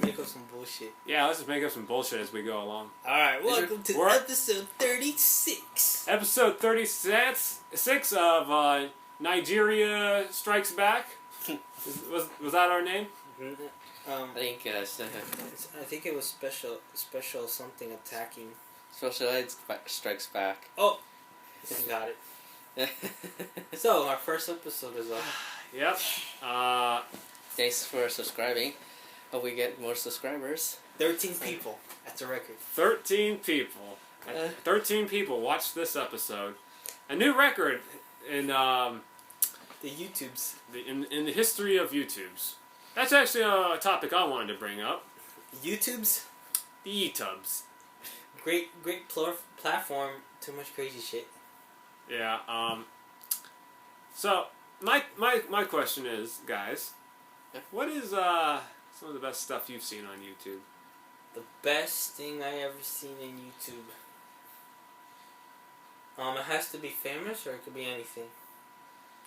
make up some bullshit. Yeah, let's just make up some bullshit as we go along. Alright, welcome to episode 36. Episode 36 of Nigeria Strikes Back. was that our name? I think I think it was special something attacking. Special Ed Strikes Back. Oh, got it. So our first episode is up. Yep. Thanks for subscribing. Hope we get more subscribers. 13 people. That's a record. 13 people. 13 people watched this episode. A new record in the YouTubes. In the history of YouTubes. That's actually a topic I wanted to bring up. YouTubes? The E-Tubs. Great platform. Too much crazy shit. Yeah. So my question is, guys, what is some of the best stuff you've seen on YouTube? The best thing I ever seen in YouTube. It has to be famous, or it could be anything.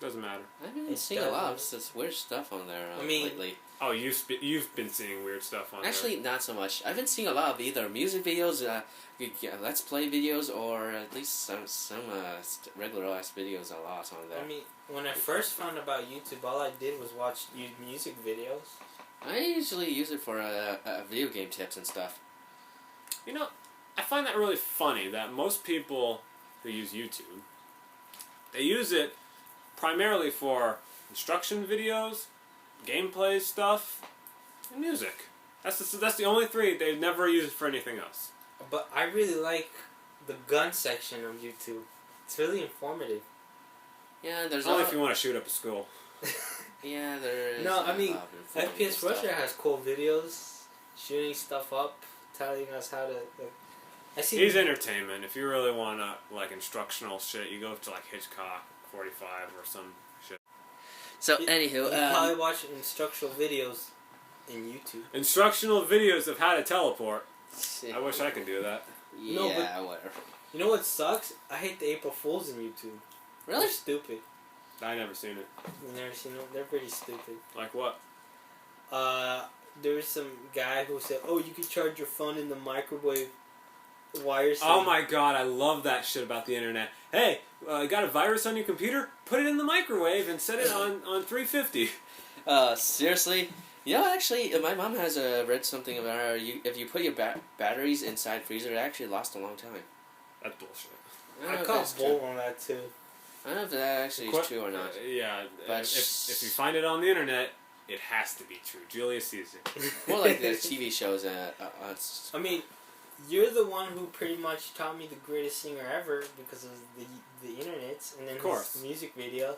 Doesn't matter. I've been seeing a lot of this weird stuff on there lately. Oh, you've been seeing weird stuff on Actually, there. not so much. I've been seeing a lot of either music videos, let's play videos, or at least some regular ass videos. A lot on there. I mean, when I first found about YouTube, all I did was watch music videos. I usually use it for video game tips and stuff. You know, I find that really funny that most people who use YouTube, they use it primarily for instruction videos, gameplay stuff, and music. That's the only three. They've never used it for anything else. But I really like the gun section of YouTube. It's really informative. Yeah, there's Oh, Only if you want to shoot up a school. Yeah, there is. No, I mean, FPS FPS Russia has cool videos, shooting stuff up, telling us how to. He's entertainment. If you really want like instructional shit, you go to like Hitchcock 45 or some shit. So anywho, you probably watch instructional videos in YouTube. Instructional videos of how to teleport. I wish I could do that. Yeah, No, but whatever. You know what sucks? I hate the April Fools in YouTube. Really? They're stupid. I never seen it. You never seen them? They're pretty stupid. Like what? There was some guy who said, "Oh, you can charge your phone in the microwave wire." Oh my god, I love that shit about the internet. Hey, got a virus on your computer? Put it in the microwave and set it on 350. Seriously? You know, actually, my mom has read something about her. If you put your batteries inside freezer, it actually lasts a long time. That's bullshit. I call bull on that too. I don't know if that actually is true or not. Yeah, but if you find it on the internet, it has to be true. Julius Caesar. More like the TV shows. I mean, you're the one who pretty much taught me the greatest singer ever because of the internet, and then of course. His music videos.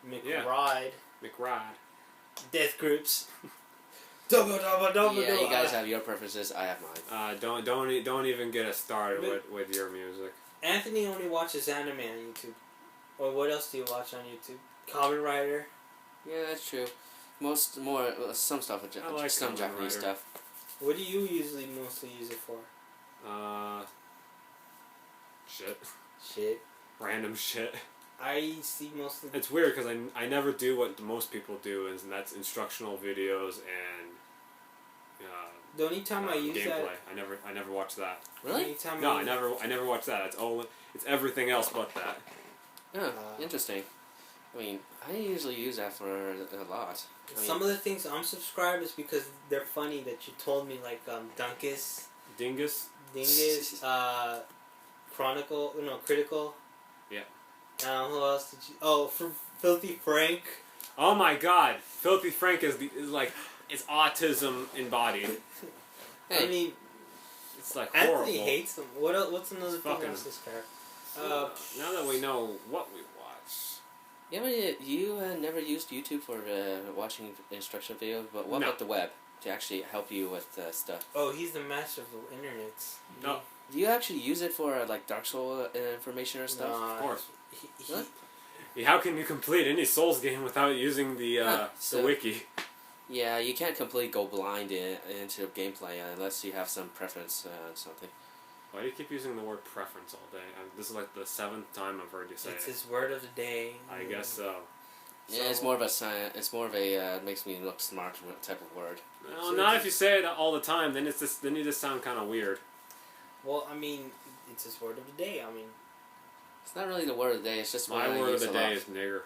McRide. Death groups. Double. Yeah, you guys have your preferences. I have mine. Don't even get us started with your music. Anthony only watches anime on YouTube. Or what else do you watch on YouTube? Kamen Rider. Yeah, that's true. Some stuff, some Japanese stuff. What do you usually mostly use it for? Shit. Random shit. I see mostly. It's weird because I never do what most people do, and that's instructional videos and. The only time I use gameplay. that. I never watch that. Really? I never watch that. It's everything else but that. Yeah, interesting. I mean, I usually use that for a lot. Some of the things I'm subscribed is because they're funny that you told me, like Dingus, Critical. Yeah. Who else did you? Oh, Filthy Frank. Oh my God, Filthy Frank is like it's autism embodied. Hey. I mean, it's like horrible. Anthony hates them. What's another thing Fucking. I subscribe? Now that we know what we watch. Yeah, but you never used YouTube for watching instruction videos, but what about the web to actually help you with stuff? Oh, he's the master of the internet. No. Do you actually use it for like Dark Souls information or stuff? No, Of course. What? How can you complete any Souls game without using the wiki? Yeah, you can't completely go blind into gameplay unless you have some preference on something. Why do you keep using the word preference all day? This is like the 7th time I've heard you say It's it. his word of the day. I guess so. Yeah, it's more of a science. It's more of a makes me look smart type of word. Well, not if you say it all the time. Then then you just sound kind of weird. Well, I mean, it's his word of the day. I mean, It's not really the word of the day. It's just My one I word of use the a day lot. is nigger.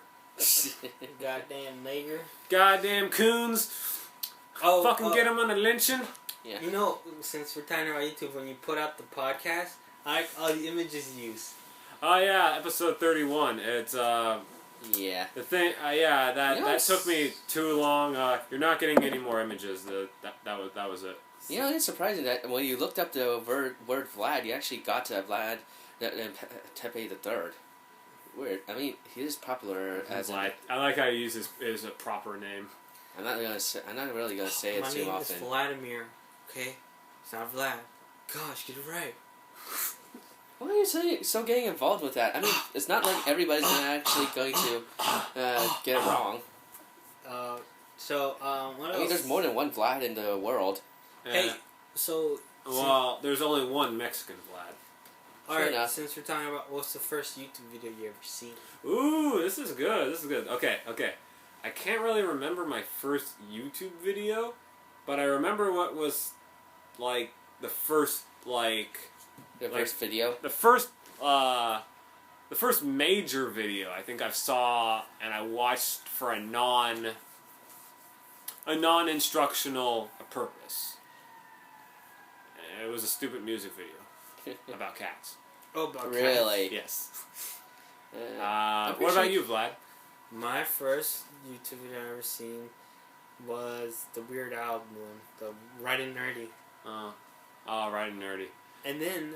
goddamn nigger. Goddamn coons! Oh, Fucking get them on the lynching. Yeah. You know, since we're talking about YouTube, when you put out the podcast, I like all the images you use. Oh yeah, episode 31. It's Yeah. the thing. Yeah, that Yes. took me too long. You're not getting any more images. That was it. You know, it's surprising that when you looked up the word Vlad, you actually got to Vlad Tepe the Third. Weird. I mean, he is popular as Vlad. I like how you use his proper name. I'm not really gonna say it My too name often. is Vladimir. Okay, it's not Vlad. Gosh, get it right. Why are you so getting involved with that? I mean, it's not like everybody's actually going to get it wrong. What else? I mean, there's more than one Vlad in the world. Hey, so Well, there's only one Mexican Vlad. alright, enough. since we're talking about what's the first YouTube video you ever seen? Ooh, this is good. This is good. Okay. I can't really remember my first YouTube video, but I remember what was like the first The first video. the first major video I think I saw and I watched for a non-instructional purpose. It was a stupid music video about cats. Oh, about cats. Really? Yes. I'm What about pretty you, Vlad? My first YouTube video I ever seen was the Weird Al one, the Right and Nerdy. Right and nerdy. And then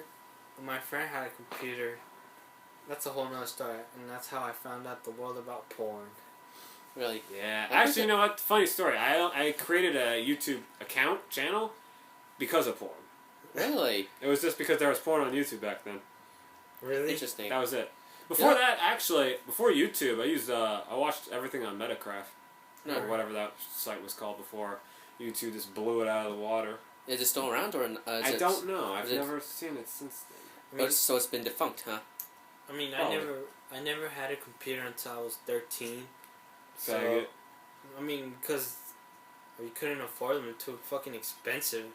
my friend had a computer. That's a whole nother story, and that's how I found out the world about porn. Really? Yeah. I think Actually, you know what? Funny story. I created a YouTube channel because of porn. Really? It was just because there was porn on YouTube back then. Really? Interesting. That was it. Before Yeah. that, actually, before YouTube, I watched everything on Metacraft. No. Or whatever that site was called before YouTube just blew it out of the water. Is it still around or I don't know. I've is it- never seen it since then. I mean, So it's been defunct, huh? Probably. I never had a computer until I was 13. So, Faggot. I mean, because we couldn't afford them. Too fucking expensive.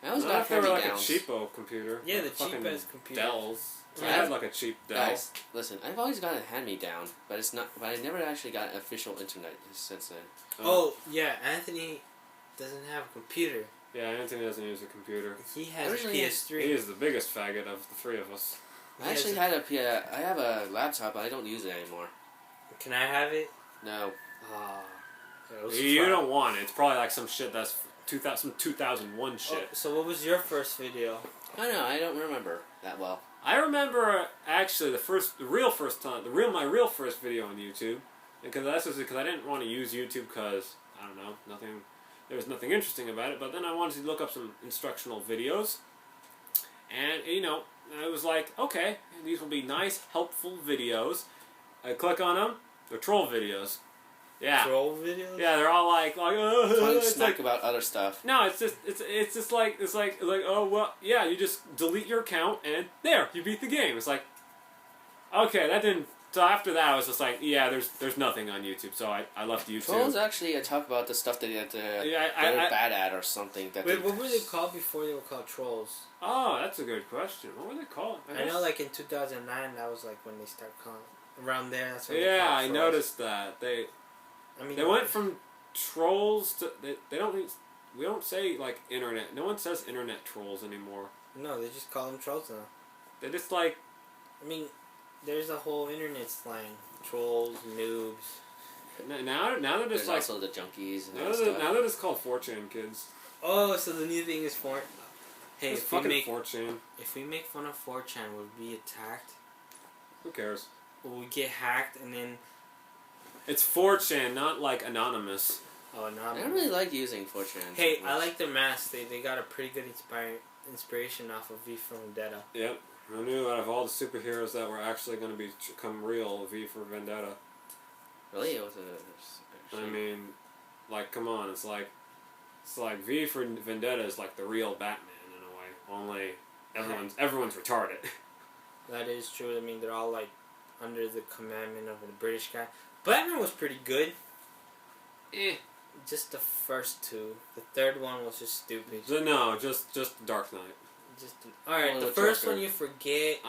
I always Not got if they were like a hand-me-downs. cheapo computer. Yeah, like the cheap fucking ass computer. Dells. I Yeah. had like a cheap Dell. Guys, listen, I've always got a hand-me-down, but I never actually got official internet since then. Oh, yeah, Anthony doesn't have a computer. Yeah, Anthony doesn't use a computer. He has a Originally, PS3. He is the biggest faggot of the three of us. I actually I have a laptop, but I don't use it anymore. Can I have it? No. Ah. You don't want it. It's probably like some shit that's 2001 shit. So what was your first video? I know, I don't remember that well. I remember actually my real first video on YouTube, because that's just because I didn't want to use YouTube because I don't know, there was nothing interesting about it. But then I wanted to look up some instructional videos, and I was like, okay, these will be nice, helpful videos. I click on them, they're troll videos. Yeah, Troll videos? yeah, they're all like Fun it's snack like. about other stuff. No, it's just like oh well, yeah, you just delete your account and there you beat the game. It's like, okay, that didn't. So after that, I was just like, yeah, there's nothing on YouTube, so I left YouTube. Trolls actually talk about the stuff that they're bad at or something. Wait, what were they called before they were called trolls? Oh, that's a good question. What were they called? I know, like in 2009, that was like when they started calling. Around there, that's when they Yeah, called I trolls. noticed that I mean, they went from trolls to they don't. We don't say like internet. No one says internet trolls anymore. No, they just call them trolls now. They just like. I mean, there's a whole internet slang. Trolls, noobs. Now they're There's just like. also the junkies and Now all stuff. they're just called 4chan kids. Oh, so the new thing is Hey, It's if we fucking make 4chan. fun of 4chan, would we be attacked? Who cares? Will we get hacked and then? It's 4chan, not like anonymous. Oh, no. I don't really like using 4chan. Hey, so I much. like their masks. They got a pretty good inspiration off of V for Vendetta. Yep. Who knew out of all the superheroes that were actually going to become real, V for Vendetta? Really, it was I mean, like, come on, it's like V for Vendetta is like the real Batman in a way. Only everyone's retarded. That is true. I mean, they're all like under the commandment of a British guy. Batman was pretty good. Eh. Just the first two. The third one was just stupid. No, just Dark Knight. Alright, Well, the the first Joker. one you forget.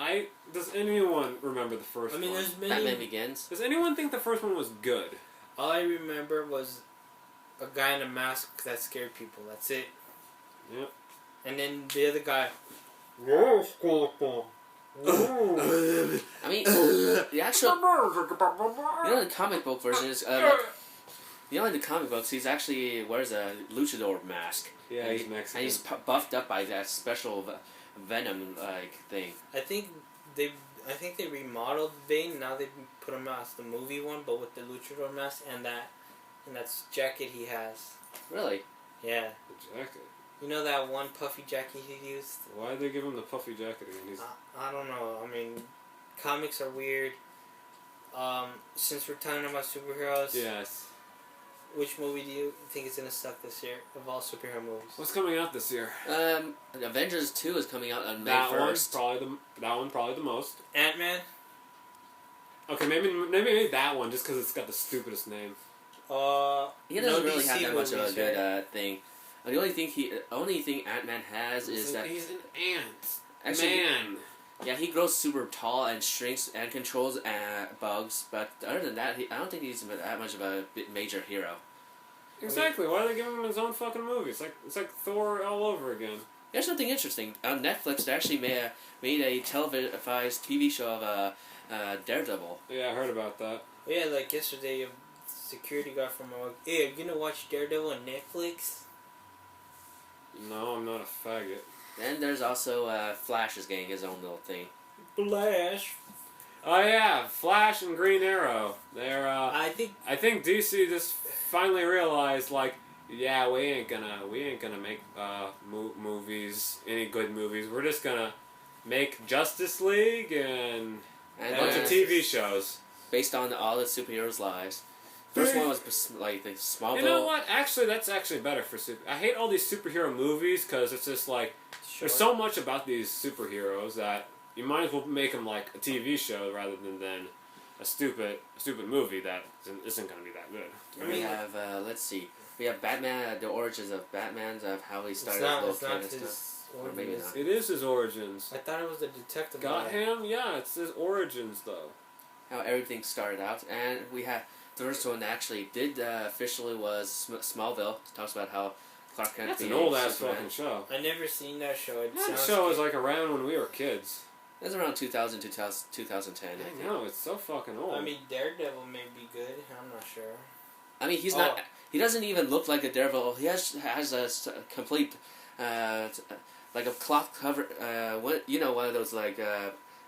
Does anyone remember the first I mean, one? there's many. Batman Begins. Does anyone think the first one was good? All I remember was a guy in a mask that scared people. That's it. Yep. And then the other guy. I mean, the actual, the comic book version is in the comic books, he's actually wears a luchador mask. Yeah, and he's Mexican. and he's buffed up by that special venom like thing. I think they remodeled Bane. Now they put him as the movie one, but with the luchador mask and that jacket he has. Really? Yeah. The jacket. You know that one puffy jacket he used? Why did they give him the puffy jacket again? He's I don't know. I mean, comics are weird. Since we're talking about superheroes, yes. which movie do you think is gonna suck this year of all superhero movies? What's coming out this year? Avengers 2 is coming out on May That 1st. one probably the most. Ant-Man. Okay, maybe that one just because it's got the stupidest name. He doesn't no really DC have that much of a movies, good right? thing. The only thing Ant-Man has is that he's an ant. Actually, Man. yeah, he grows super tall and shrinks and controls bugs. But other than that, I don't think he's that much of a major hero. Exactly. Why are they giving him his own fucking movie? It's like Thor all over again. Here's something interesting. On Netflix, they actually made a televised TV show of Daredevil. Yeah, I heard about that. Yeah, like yesterday, a security guard from my work. Hey, you gonna watch Daredevil on Netflix? No, I'm not a faggot. And there's also Flash is getting his own little thing. Flash. Oh yeah, Flash and Green Arrow. They're I think I think DC just finally realized like, yeah, we ain't gonna make movies, any good movies. We're just gonna make Justice League and a bunch of TV shows based on all the superheroes' lives. First one was like the Smallville. You know what? Actually, that's actually better for super. I hate all these superhero movies because it's just like there's so much about these superheroes that you might as well make them like a TV show rather than a stupid movie that isn't going to be that good. We have let's see. We have Batman, the origins of Batman, of how he started. It's not and his stuff. Or origins. maybe not. It is his origins. I thought it was the detective. Gotham? Yeah, it's his origins though. How everything started out, and we have the first one that actually did officially was Smallville. It talks about how Clark Kent. That's an being old ass Superman. fucking show. I never seen that show. It That sounds show was like around when we were kids. It was around 2010. I know, it's so fucking old. I mean, Daredevil may be good. I'm not sure. I mean, he's not. He doesn't even look like a Daredevil. He has a complete, like a cloth cover. One of those like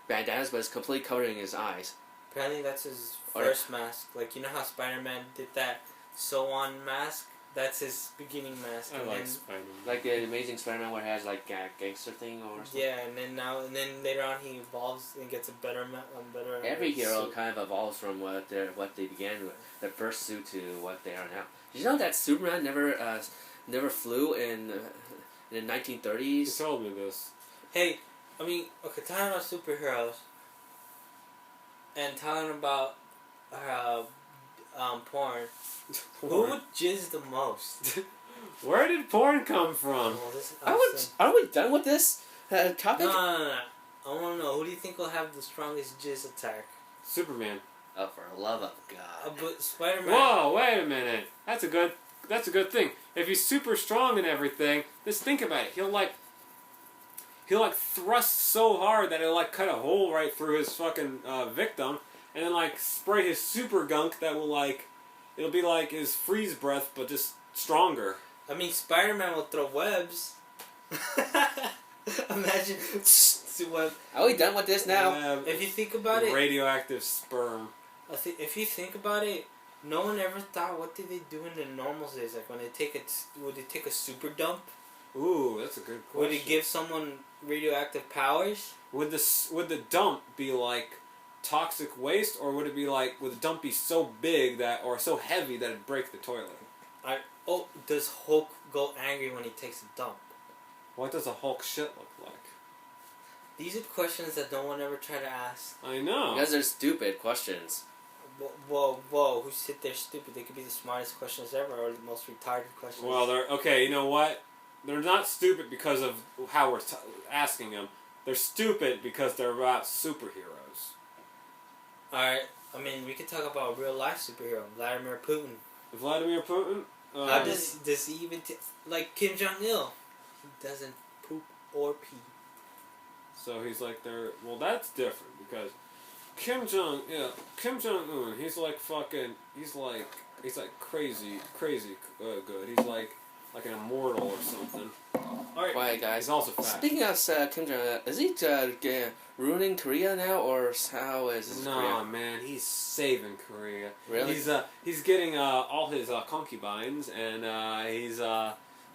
bandanas, but it's completely covering his eyes. Apparently, that's his first mask. Like, you know how Spider-Man did that sew-on mask? That's his beginning mask. I and like then, Spider-Man. Like the Amazing Spider-Man, where he has like gangster thing or something. yeah, and then later on he evolves and gets a better. Every hero suit. kind of evolves from what they began with, their first suit, to what they are now. Did you know that Superman never flew in the 1930s? You told me this. Hey, I mean, okay, talking about superheroes and talking about porn. Who would jizz the most? Where did porn come from? Are we done with this topic? No. I want to know, who do you think will have the strongest jizz attack? Superman. Oh, for the love of God! But Spider-Man. Whoa, wait a minute. That's a good thing. If he's super strong and everything, just think about it. He'll thrust so hard that it'll like cut a hole right through his fucking victim, and then like spray his super gunk that will like, it'll be like his freeze breath but just stronger. I mean, Spider-Man will throw webs. Imagine web. Are we done with this now? If you think about it, radioactive sperm. if you think about it, no one ever thought, what did they do in the normal days? Like when would they take a super dump? Ooh, that's a good question. Would it give someone radioactive powers? Would the dump be like toxic waste, or would the dump be so big that, or so heavy that it'd break the toilet? Does Hulk go angry when he takes a dump? What does a Hulk shit look like? These are questions that no one ever tried to ask. I know. Because they're stupid questions. Whoa! Who sit there stupid? They could be the smartest questions ever, or the most retarded questions. Well, they're okay. You know what? They're not stupid because of how we're asking them. They're stupid because they're about superheroes. All right. I mean, we could talk about a real life superhero, Vladimir Putin. Vladimir Putin. How does he even like Kim Jong Il? He doesn't poop or pee. So he's like they're well. That's different because Kim Jong Un. He's like fucking. He's like crazy good. He's like an immortal or something. Alright. Quiet, guys. He's also fat. Speaking of Kim Jong Un, is he ruining Korea now, or how is this Nah, Korea? man, he's saving Korea. Really? He's getting all his concubines, and he's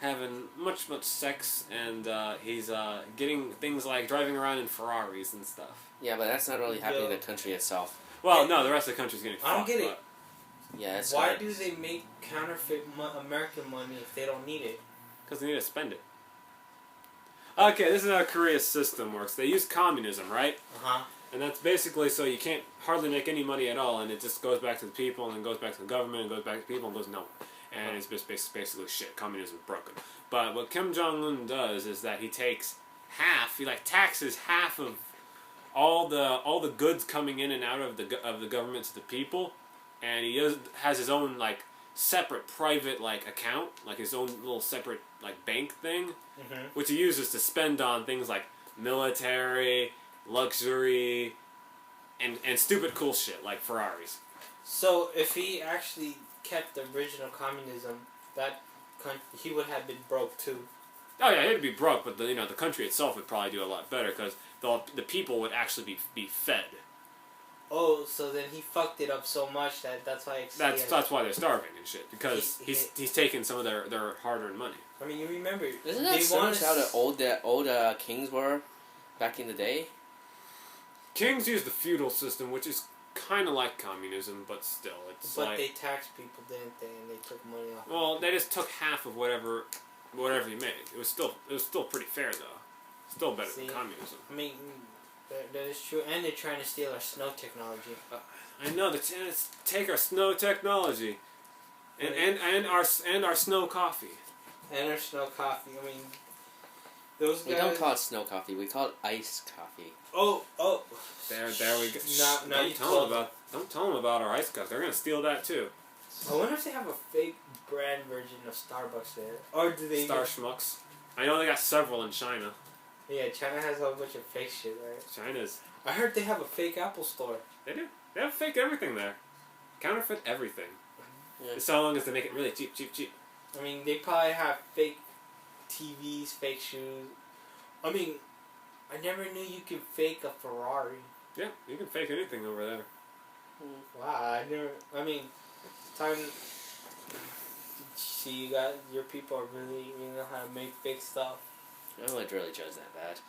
having much sex, and he's getting things like driving around in Ferraris and stuff. Yeah, but that's not really happening in the country itself. Well, no, the rest of the country's getting. I don't fucked, get it. Yeah, it's Why hard. do they make counterfeit American money if they don't need it? Because they need to spend it. Okay, this is how Korea's system works. They use communism, right? And that's basically so you can't hardly make any money at all, and it just goes back to the people, and then goes back to the government, and goes back to people, and goes nowhere. And it's just basically shit. Communism is broken. But what Kim Jong-un does is that he takes half, he taxes half of all the goods coming in and out of the government to the people, and he has his own separate private account, his own little separate bank thing, which he uses to spend on things like military, luxury, and stupid cool shit like Ferraris. So if he actually kept the original communism, he would have been broke too. Oh yeah, he'd be broke, but the country itself would probably do a lot better because the people would actually be fed. Oh, so then he fucked it up so much that's why. That's why they're starving and shit because he's taking some of their hard-earned money. I mean, you remember? Isn't that similar to how the old kings were back in the day? Kings use the feudal system, which is kind of like communism, but still, it's But they taxed people, didn't they? And they took money off. Well, they just took half of whatever you made. It was still pretty fair though. Still better than communism. I mean, that is true, and they're trying to steal our snow technology. I know they're trying to take our snow technology, and our snow coffee. And our snow coffee. I mean, those guys. We don't call it snow coffee. We call it iced coffee. Oh. There we go. Don't tell them about our ice coffee. They're gonna steal that too. I wonder if they have a fake brand version of Starbucks there, or do they? Star Schmucks. I know they got several in China. Yeah, China has a whole bunch of fake shit, right? China's. I heard they have a fake Apple store. They do. They have fake everything there. Counterfeit everything. Yeah. So long as they make it really cheap. I mean, they probably have fake TVs, fake shoes. I mean, I never knew you could fake a Ferrari. Yeah, you can fake anything over there. Wow, I mean, talking. See, your people are really, know how to make fake stuff. No one really judge that bad.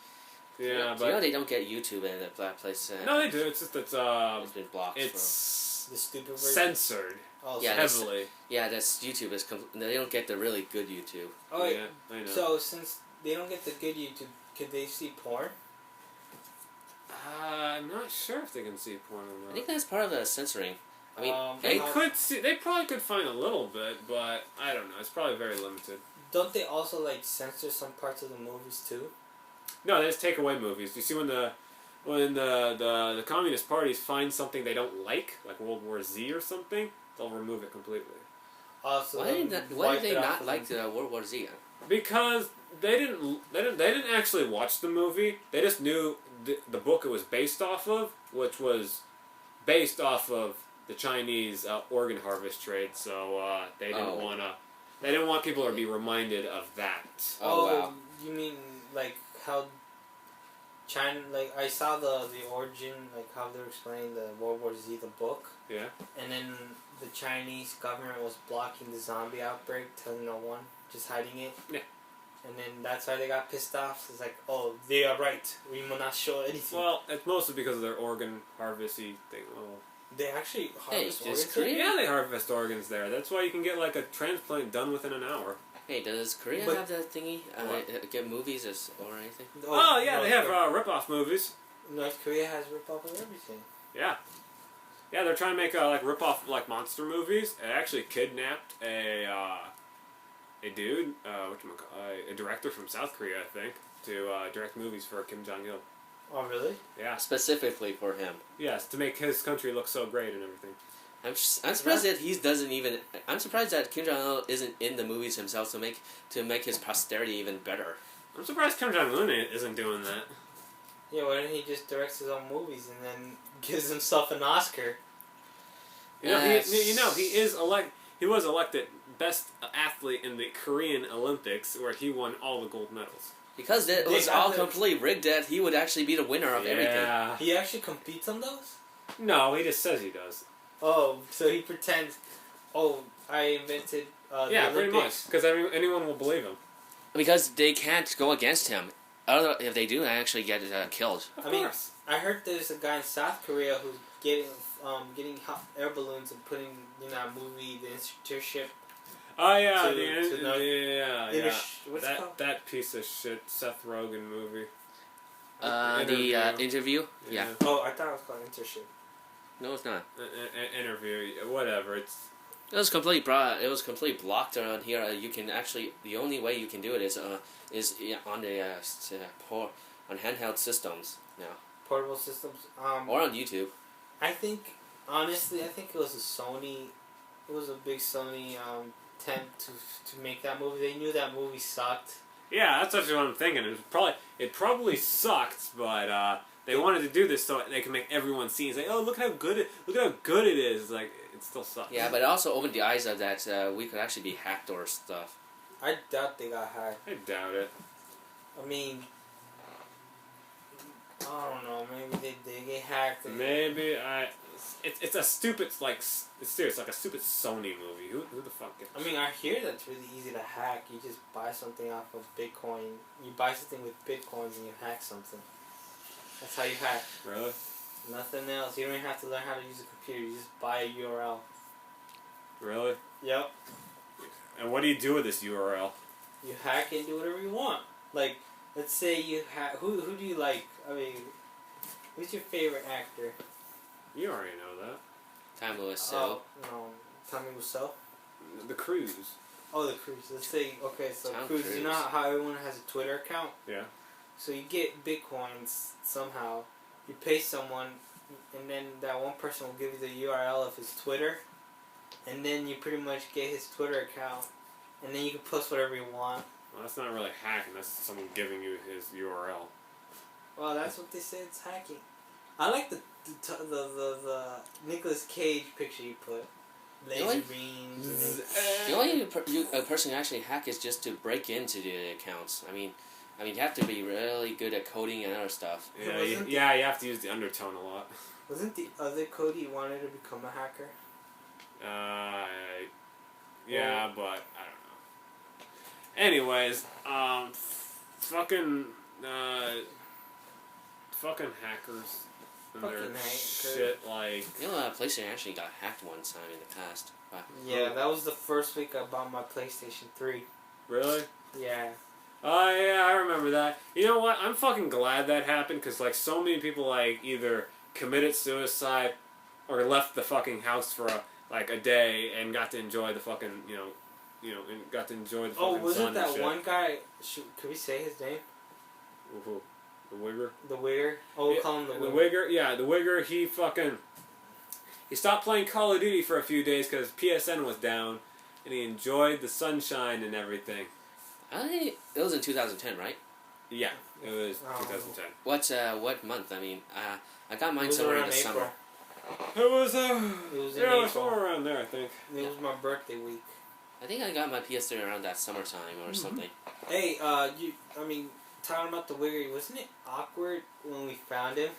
Yeah, but they don't get YouTube in that place. No, they do. It's just it's been blocked. It's the stupid version. Censored. Oh, yeah, heavily. That's YouTube is. They don't get the really good YouTube. Oh wait, yeah, I know. So since they don't get the good YouTube, could they see porn? I'm not sure if they can see porn or not. I think that's part of the censoring. I mean, they could see. They probably could find a little bit, but I don't know. It's probably very limited. Don't they also censor some parts of the movies too? No, they just take away movies. You see when the Communist parties find something they don't like World War Z or something, they'll remove it completely. So why did they not like the World War Z? Because they didn't actually watch the movie. They just knew the book it was based off of, which was based off of the Chinese organ harvest trade. So they didn't They didn't want people to be reminded of that. Oh wow! You mean how China? I saw the origin, how they're explaining the World War Z, the book. Yeah. And then the Chinese government was blocking the zombie outbreak, telling no one, just hiding it. Yeah. And then that's why they got pissed off. It's they are right. We will not show anything. Well, it's mostly because of their organ harvesty thing. Oh. They actually harvest organs? Yeah, they harvest organs there. That's why you can get a transplant done within an hour. Hey, does Korea have that thingy? Get movies or anything? Oh yeah, they have rip-off movies. North Korea has rip-off of everything. Yeah. Yeah, they're trying to make like rip off like monster movies. It actually kidnapped a dude, a director from South Korea, I think, to direct movies for Kim Jong Il. Oh, really? Yeah. Specifically for him. Yes, to make his country look so great and everything. I'm surprised that he doesn't even. I'm surprised that Kim Jong Il isn't in the movies himself to make his posterity even better. I'm surprised Kim Jong Un isn't doing that. Yeah, why didn't he just direct his own movies and then gives himself an Oscar? You know, he was elected best athlete in the Korean Olympics, where he won all the gold medals. Because it was all completely rigged that he would actually be the winner of everything. He actually competes on those? No, he just says he does. Oh, so he pretends, I invented yeah, the pretty Olympics. much. Because anyone will believe him. Because they can't go against him. If they do, they actually get killed. Of course. I heard there's a guy in South Korea who's getting hot air balloons and putting that movie, The Internship. Oh yeah, What's it called? That piece of shit Seth Rogen movie. The interview? Yeah. Oh, I thought it was called Internship. No, it's not. Interview, whatever. It was completely blocked around here. You can actually, the only way you can do it is on the on handheld systems now. Portable systems. Or on YouTube. Honestly, I think it was a Sony. It was a big Sony attempt to make that movie. They knew that movie sucked. Yeah, that's actually what I'm thinking. It probably sucked, but they wanted to do this so they can make everyone see. It's like, oh, look how good it is. It's like, it still sucks. Yeah, but it also opened the eyes of that we could actually be hacked or stuff. I doubt they got hacked. I doubt it. I mean, I don't know. Maybe they get hacked. Maybe it's a stupid it's serious like a stupid Sony movie. Who the fuck gets? I mean, I hear that's really easy to hack. You just buy something off of Bitcoin. You buy something with Bitcoins and you hack something. That's how you hack. Really? Nothing else. You don't even have to learn how to use a computer. You just buy a URL. Really? Yep. And what do you do with this URL? You hack it and do whatever you want. Like, let's say you hack... Who do you like? I mean, who's your favorite actor? You already know that. Tom Lewis. No. Tommy Wiseau? The Cruise. Oh, the Cruise. Let's say, okay, so Tom Cruise, Cruise. you know how everyone has a Twitter account? Yeah. So you get Bitcoins somehow. You pay someone, and then that one person will give you the URL of his Twitter, and then you pretty much get his Twitter account, and then you can post whatever you want. Well, that's not really hacking. That's someone giving you his URL. Well, that's what they say. It's hacking. I like the Nicolas Cage picture you put. Laser beams. The only person you actually hack is just to break into the accounts. I mean, you have to be really good at coding and other stuff. Yeah, you have to use the undertone a lot. Wasn't the other Cody wanted to become a hacker? Yeah, but I don't know. Anyways, fucking hackers. And their shit, like... You know, PlayStation actually got hacked one time in the past. Yeah, that was the first week I bought my PlayStation 3. Really? Yeah. Oh, yeah, I remember that. You know what? I'm fucking glad that happened, because, like, so many people, like, either committed suicide or left the fucking house for, a day and got to enjoy the fucking, and got to enjoy the fucking sun. Oh, wasn't that shit. one guy... Could we say his name? Who? The Wigger? The Wigger? Oh, we'll call him the Wigger. The Wigger, yeah, the Wigger, he stopped playing Call of Duty for a few days because PSN was down, and he enjoyed the sunshine and everything. I think it was in 2010, right? Yeah, it was 2010. What month? I mean, I got mine somewhere in the summer. It was April. somewhere around there, I think. It was my birthday week. I think I got my PS3 around that summertime or something. Hey, talking about the Wigger, wasn't it awkward when we found him?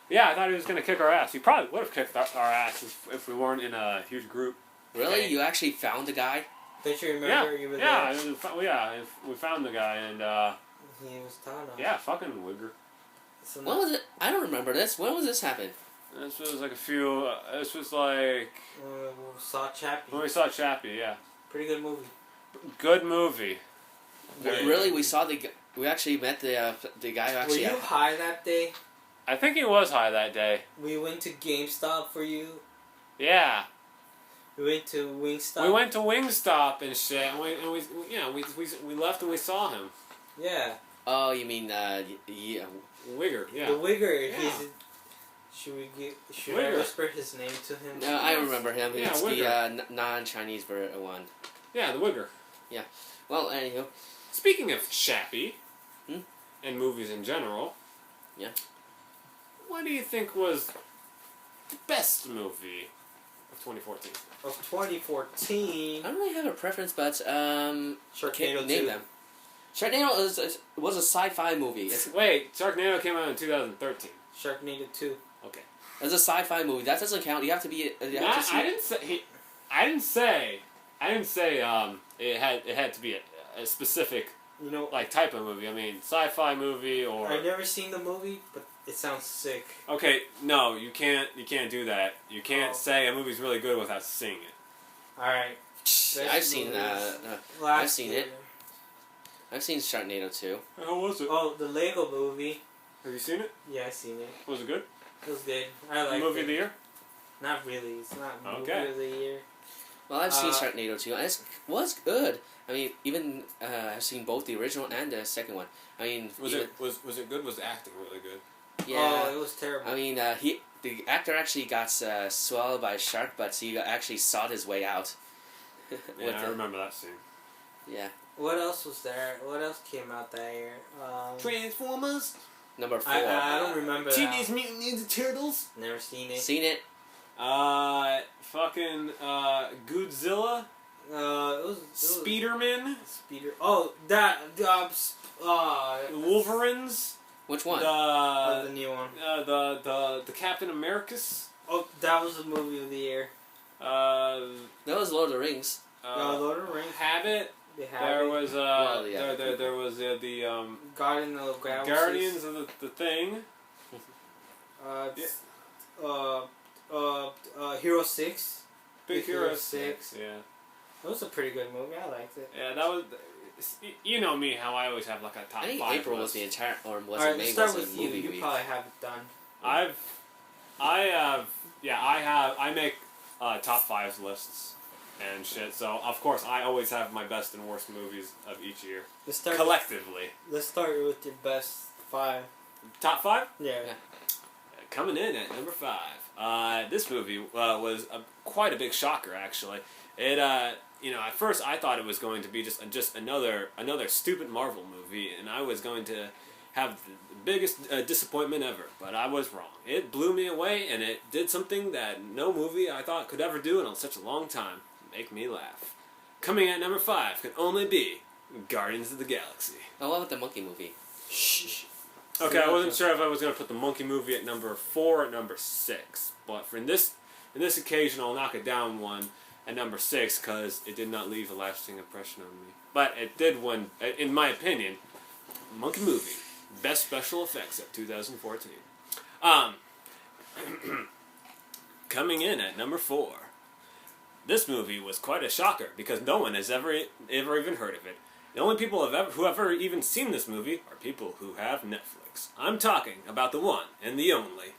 Yeah, I thought he was going to kick our ass. He probably would have kicked our ass if we weren't in a huge group. Really? Hey. You actually found the guy? Don't you remember you were there? Yeah, we found the guy, and he was telling us. Yeah, fucking Wigger. So when was it? I don't remember this. When was this happen? This was like this was like... When we saw Chappie. When we saw Chappie, yeah. Pretty good movie. Good movie. Really? We saw we actually met the guy who actually... Were you high that day? I think he was high that day. We went to GameStop for you. Yeah. We went to Wingstop. We went to Wingstop and shit, and we left and we saw him. Yeah. Oh, you mean Wigger, yeah. The Wigger. Yeah. Should I whisper his name to him? No, I remember him. Yeah, It's Wigger. the non-Chinese one. Yeah, the Wigger. Well, anywho. Speaking of Chappie, Hmm? and movies in general, Yeah. what do you think was the best movie of 2014? Of 2014. I don't really have a preference, but Sharknado can't name 2. them. Sharknado was a sci-fi movie. Wait, Sharknado came out in 2013. Sharknado 2. Okay. It's a sci-fi movie. That doesn't count. You have to be. You have to see I didn't say it had to be a specific You know, type of movie. I mean, sci-fi movie or. I've never seen the movie, but it sounds sick. Okay, no, you can't do that. You can't Oh. say a movie's really good without seeing it. Alright. I've seen. I've seen it. I've seen Sharknado 2. How was it? Oh, the Lego movie. Have you seen it? Yeah, I seen it. Was it good? It was good. I liked Movie it. of the year? Not really. It's not movie Okay. of the year. Well, I've seen Sharknado 2. It was good. I mean, even I've seen both the original and the second one. I mean, Was it good? Was the acting really good? Yeah. Oh, it was terrible. I mean, the actor actually got swallowed by a shark, but he actually sawed his way out. Yeah, I remember that scene. Yeah. What else was there? What else came out that year? Transformers. Number 4. I don't remember Teenage that. Mutant Ninja Turtles. Never seen it. Seen it? Fucking Godzilla. It was Speederman. Speeder. Oh, that. Wolverines. Which one? The new one. The Captain Americas. Oh, that was the movie of the year. That was Lord of the Rings. Lord of the Rings. Habit. They have There it. was there was the Guardian of the Galaxy. Guardians of the thing. Hero 6. Big Hero Hero 6. Yeah. It was a pretty good movie. I liked it. Yeah, that was. You know me, how I always have like a top I think 5 April was list. the entire, or was Alright, it May? let's start Was with a you. movie You week. probably have it done. I make top 5 lists and shit. So of course I always have my best and worst movies of each year Let's start. collectively. Let's start with your best 5. Top 5 Yeah. coming in at number 5. This movie was quite a big shocker actually. It at first I thought it was going to be just another stupid Marvel movie, and I was going to have the biggest disappointment ever. But I was wrong. It blew me away, and it did something that no movie I thought could ever do in such a long time: make me laugh. Coming at number 5 could only be Guardians of the Galaxy. Oh, what about the monkey movie? Shh. Okay, I wasn't sure if I was going to put the monkey movie at number 4 or number 6, but for this occasion, I'll knock it down one at number 6 because it did not leave a lasting impression on me. But it did win, in my opinion, monkey movie, best special effects of 2014. Coming in at number 4, this movie was quite a shocker because no one has ever even heard of it. The only people who have ever even seen this movie are people who have Netflix. I'm talking about the one and the only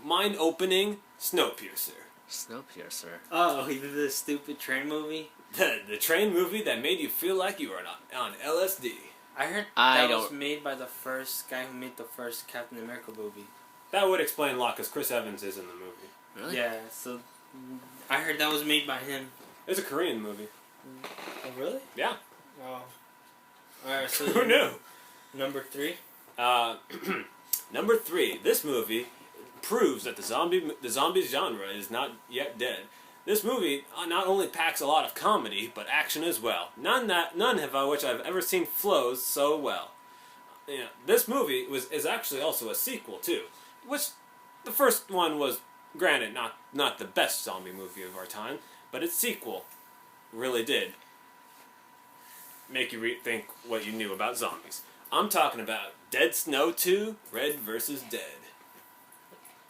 mind-opening Snowpiercer. Snowpiercer. Oh, he did this stupid train movie. The train movie that made you feel like you were on LSD. I heard I that was don't- made by the first guy who made the first Captain America movie. That would explain a lot because Chris Evans is in the movie. Really? Yeah, so I heard that was made by him. It's a Korean movie. Oh, really? Yeah. Oh. Alright, so Who knew? Number 3. Number 3. This movie proves that the zombie genre is not yet dead. This movie not only packs a lot of comedy, but action as well. None which I've ever seen flows so well. This movie is actually also a sequel too, which the first one was, granted, not the best zombie movie of our time, but its sequel really did make you rethink what you knew about zombies. I'm talking about Dead Snow 2: Red vs. Dead.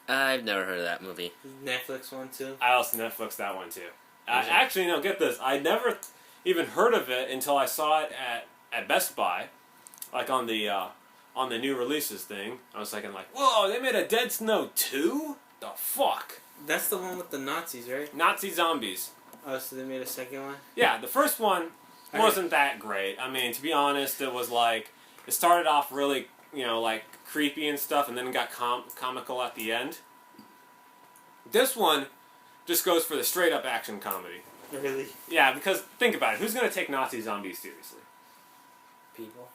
I've never heard of that movie. Netflix one too. I also Netflixed that one too. Actually, no, get this. I never even heard of it until I saw it at Best Buy, like on the on the new releases thing, I was thinking like, whoa, they made a Dead Snow 2? The fuck? That's the one with the Nazis, right? Nazi zombies. Oh, so they made a second one? Yeah, the first one wasn't that great. I mean, to be honest, it was like, it started off really, like creepy and stuff, and then it got comical at the end. This one just goes for the straight up action comedy. Really? Yeah, because think about it, who's going to take Nazi zombies seriously? People.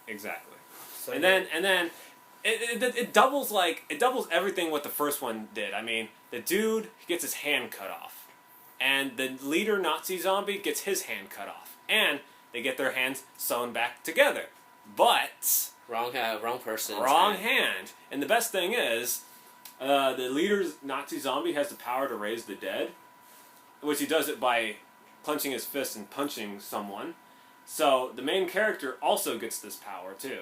Exactly. So And then it doubles everything what the first one did. I mean, the dude gets his hand cut off, and the leader Nazi zombie gets his hand cut off, and they get their hands sewn back together. But Wrong person. wrong hand. And the best thing is, the leader's Nazi zombie has the power to raise the dead, which he does it by clenching his fist and punching someone. So the main character also gets this power too.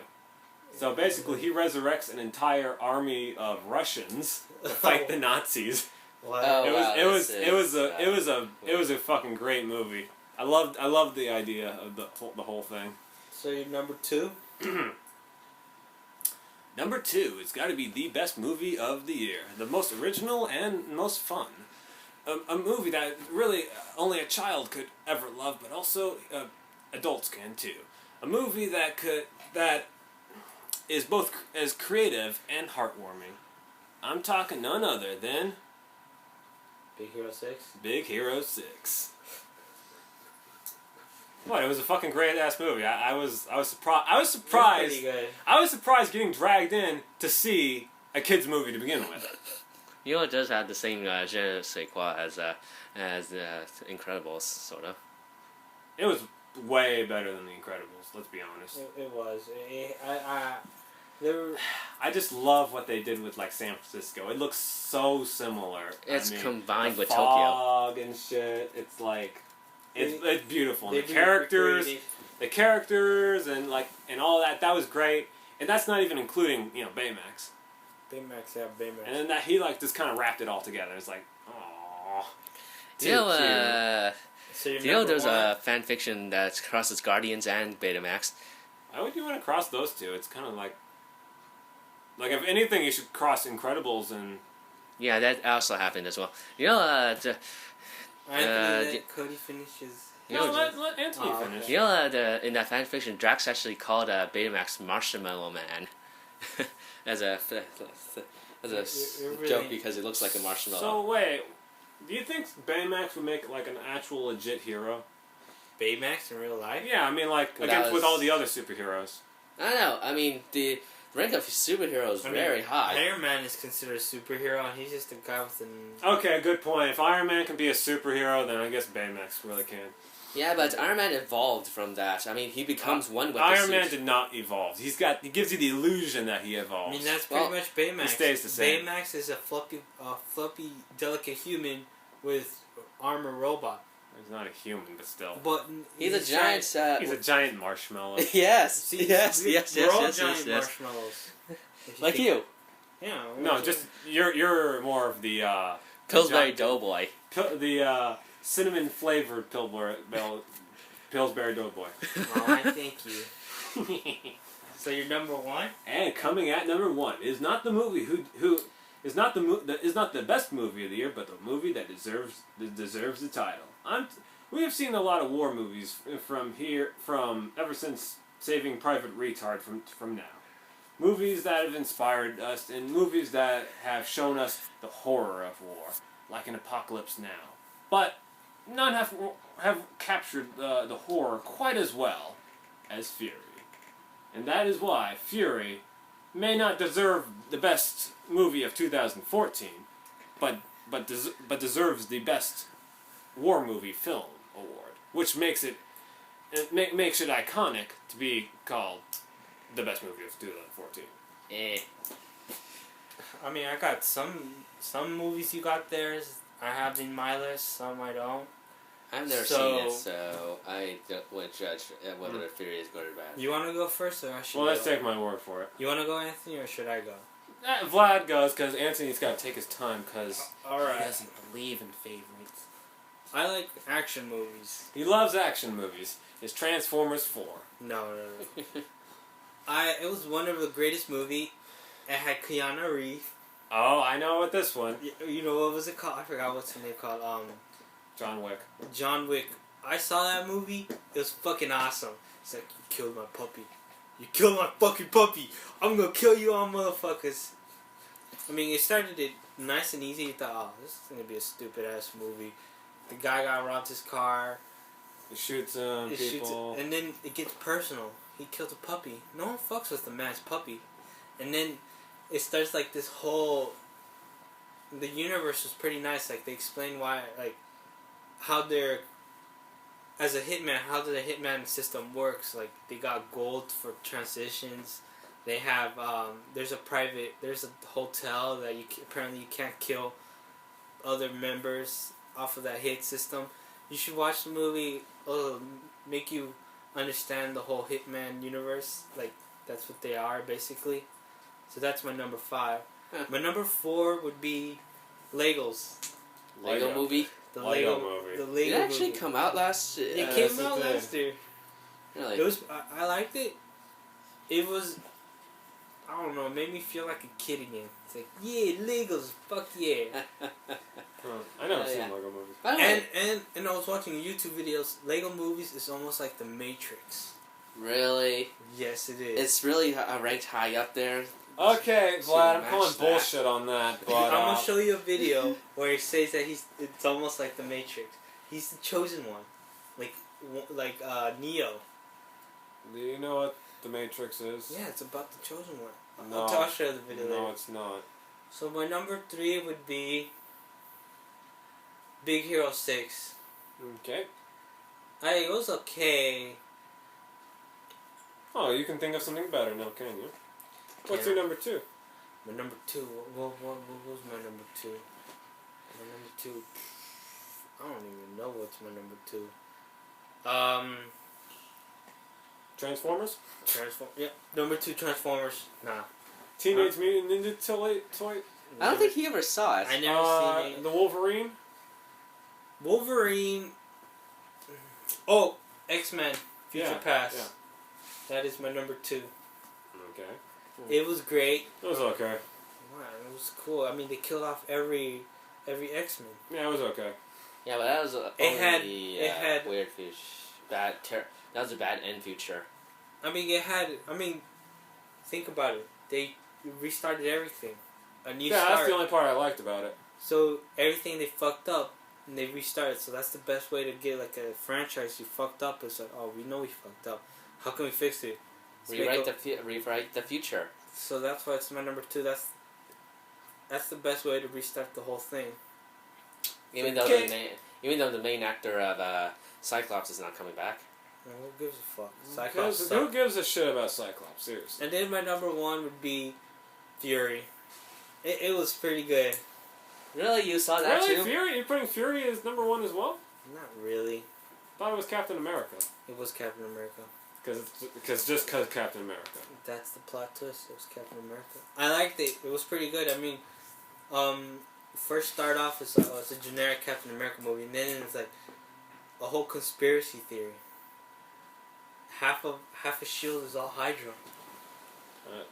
So basically, he resurrects an entire army of Russians to fight the Nazis. Wow. It was a fucking great movie. I loved the idea of the whole thing. So you're number 2? Number 2, it's got to be the best movie of the year, the most original and most fun. A movie that really only a child could ever love, but also adults can too. A movie that is both as creative and heartwarming. I'm talking none other than Big Hero 6? Big Hero 6. What? It was a fucking great ass movie. I was surprised. I was surprised. Pretty good. I was surprised getting dragged in to see a kids movie to begin with. You know, it does have the same je ne sais quoi as Incredibles, sort of. It was way better than The Incredibles. Let's be honest. It was. There were, I just love what they did with like San Francisco. It looks so similar. It's combined the with fog and shit. It's like it's beautiful. And the characters and all that. That was great. And that's not even including Baymax. Baymax, yeah, Baymax. And then that he just kind of wrapped it all together. It's like, aww. Do you know, So there's a fan fiction that crosses Guardians and Betamax? Why would you want to cross those two? It's kind of like if anything, you should cross Incredibles and. Yeah, that also happened as well. You know, I think that Cody finishes. Let Anthony finish. You know, in that fan fiction, Drax actually called Betamax Marshmallow Man as a joke because it looks like a marshmallow. So wait, do you think Baymax would make like an actual legit hero? Baymax in real life? Yeah, I mean with all the other superheroes. I don't know. I mean, the rank of superheroes is very high. Iron Man is considered a superhero, and he's just a guy with an... Okay, good point. If Iron Man can be a superhero, then I guess Baymax really can. Yeah, but Iron Man evolved from that. I mean, he becomes one with the Iron suit. Man did not evolve. He gives you the illusion that he evolves. I mean, that's pretty much Baymax. He stays the same. Baymax is a fluffy, delicate human with armor robot. He's not a human, but still. But he's a giant. He's a giant marshmallow. Yes. See, yes. We're all giant marshmallows. Like you. Yeah. No, just you're more of the Pillsbury Doughboy. The cinnamon flavored Pillsbury Doughboy. Oh, I thank you. So you're number 1? And coming at number 1 is not the movie who is not the best movie of the year, but the movie that deserves the title. We have seen a lot of war movies from ever since Saving Private Retard from now. Movies that have inspired us, and movies that have shown us the horror of war, like an Apocalypse Now. But none have captured the horror quite as well as Fury. And that is why Fury may not deserve the best movie of 2014, but deserves the best war movie film award, which makes it iconic to be called the best movie of 2014. I mean, I got some movies you got there. I have in my list. Some I don't. I've never seen it, so I wouldn't judge whether the Fury is good or bad. You want to go first, or I should? Well, let's take my word for it. You want to go, Anthony, or should I go? Vlad goes because Anthony's got to take his time because Alright. he doesn't believe in favorites. I like action movies. He loves action movies. It's Transformers 4. No. It was one of the greatest movie. It had Keanu Reeves. Oh, I know what this one. You know what was it called? I forgot what's the name called. John Wick. John Wick. I saw that movie. It was fucking awesome. It's like, you killed my puppy. You killed my fucking puppy. I'm gonna kill you all motherfuckers. I mean, it started it nice and easy. You thought, oh, this is gonna be a stupid ass movie. The guy got robbed his car. He shoots people. And then it gets personal. He killed a puppy. No one fucks with the man's puppy. And then it starts like this whole... The universe was pretty nice. Like, they explain why, like, how they're... As a hitman, how the hitman system works. Like, they got gold for transitions. They have, there's a hotel that apparently you can't kill other members off of that hit system. You should watch the movie. It'll make you understand the whole Hitman universe. Like, that's what they are, basically. So that's my number 5. My number 4 would be Legos. Lego movie? The Lego movie. The Lego Did it actually movie. come out last year? It came out last year. Really? It was. I liked it. It was. I don't know. It made me feel like a kid again. It's like, yeah, Legos, fuck yeah. I never seen yeah. Lego movies. By the way, And I was watching YouTube videos. Lego movies is almost like the Matrix. really? Yes, it is. It's really ranked high up there. Okay, Vlad, I'm match calling that. bullshit on that, but I'm gonna show you a video where he says that it's almost like the Matrix. He's the chosen one, like Neo. do you know what the Matrix is? Yeah, it's about the chosen one. No. I'll show you the video No, later. it's not. So my number 3 would be Big Hero 6. Okay. It was okay. Oh, you can think of something better now, can you? What's your number 2? My number 2. What was my number 2? My number 2. I don't even know what's my number 2. Transformers? Yeah, number 2, Transformers. Nah. Teenage Mutant Ninja Toy? I don't think he ever saw it. I never seen it. The Wolverine? Wolverine. Oh, X-Men. Future Yeah, Past. yeah. That is my number 2. Okay. It was great. It was okay. Wow, it was cool. I mean, they killed off every X-Men. Yeah, it was okay. Yeah, but that was It had weird fish. That was a bad end future. I mean, think about it. They restarted everything. A new Yeah, start. that's the only part I liked about it. So everything they fucked up, and they restarted. So that's the best way to get like a franchise you fucked up. It's like, oh, we know we fucked up. How can we fix it? Rewrite the future. So that's why it's my number 2. That's the best way to restart the whole thing. Even though the main actor of Cyclops is not coming back. And who gives a fuck? Cyclops. Who gives a shit about Cyclops? Seriously. And then my number 1 would be Fury. It was pretty good. Really, you saw that Really? too? Fury? You're putting Fury as number 1 as well? Not really. Thought it was Captain America. It was Captain America. Because Captain America. That's the plot twist. It was Captain America. I liked it. It was pretty good. I mean, first start off it's a generic Captain America movie, and then it's like a whole conspiracy theory. Half of S.H.I.E.L.D. is all Hydra.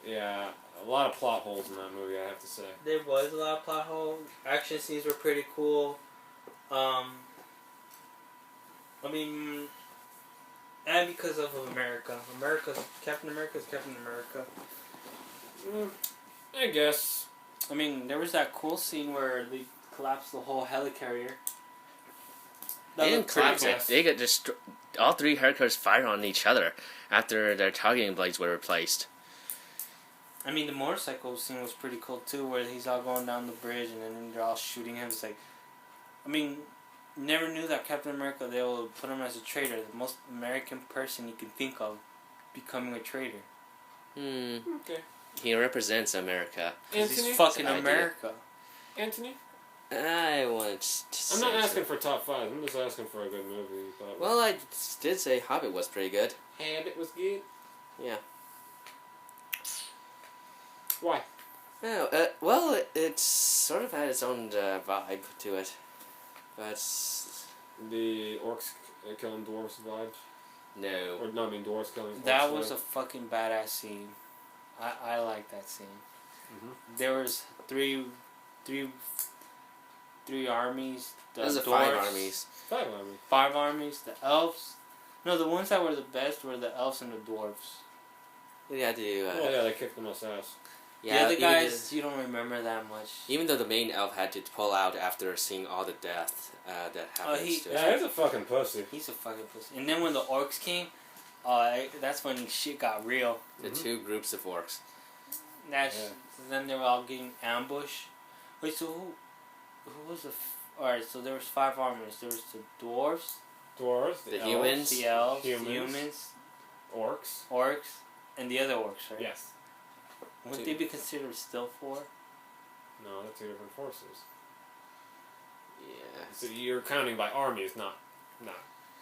Yeah, a lot of plot holes in that movie, I have to say. There was a lot of plot holes. Action scenes were pretty cool. I mean, and because of America. Captain America's Captain America. I guess. I mean, there was that cool scene where they collapsed the whole helicarrier. They didn't collapse it. They got all 3 helicopters fired on each other after their targeting blades were replaced. I mean, the motorcycle scene was pretty cool too, where he's all going down the bridge and then they're all shooting him. It's like, I mean, never knew that Captain America, they will put him as a traitor. The most American person you can think of becoming a traitor. Okay. He represents America. He's fucking America. Anthony? I want to I'm not asking for top 5. I'm just asking for a good movie. Well, I did say Hobbit was pretty good. Hobbit was good? Yeah. Why? No, well, it sort of had its own vibe to it. But... The orcs killing dwarves vibe? No. Or no, I mean dwarves killing. That orcs, was a right? fucking badass scene. I like that scene. Mhm. There was three armies. The Those are dwarves, 5 armies. 5 army. 5 armies. The elves. No, the ones that were the best were the elves and the dwarves. We had to. Well, yeah, they kicked the most ass. The other even guys, you don't remember that much. Even though the main elf had to pull out after seeing all the death that happens he- to Yeah, us. he's a fucking pussy. He's a fucking pussy. And then when the orcs came, that's when shit got real. The 2 groups of orcs. That's Yeah. Then they were all getting ambushed. Wait, so who was the? Alright, so there was 5 armies. There was the dwarves, Dwarves, The elves, humans. the elves, Humans. humans, orcs. orcs, and the other orcs, right? Yes. Wouldn't they be considered still 4? No, they're 2 different forces. Yeah. So you're counting by armies, not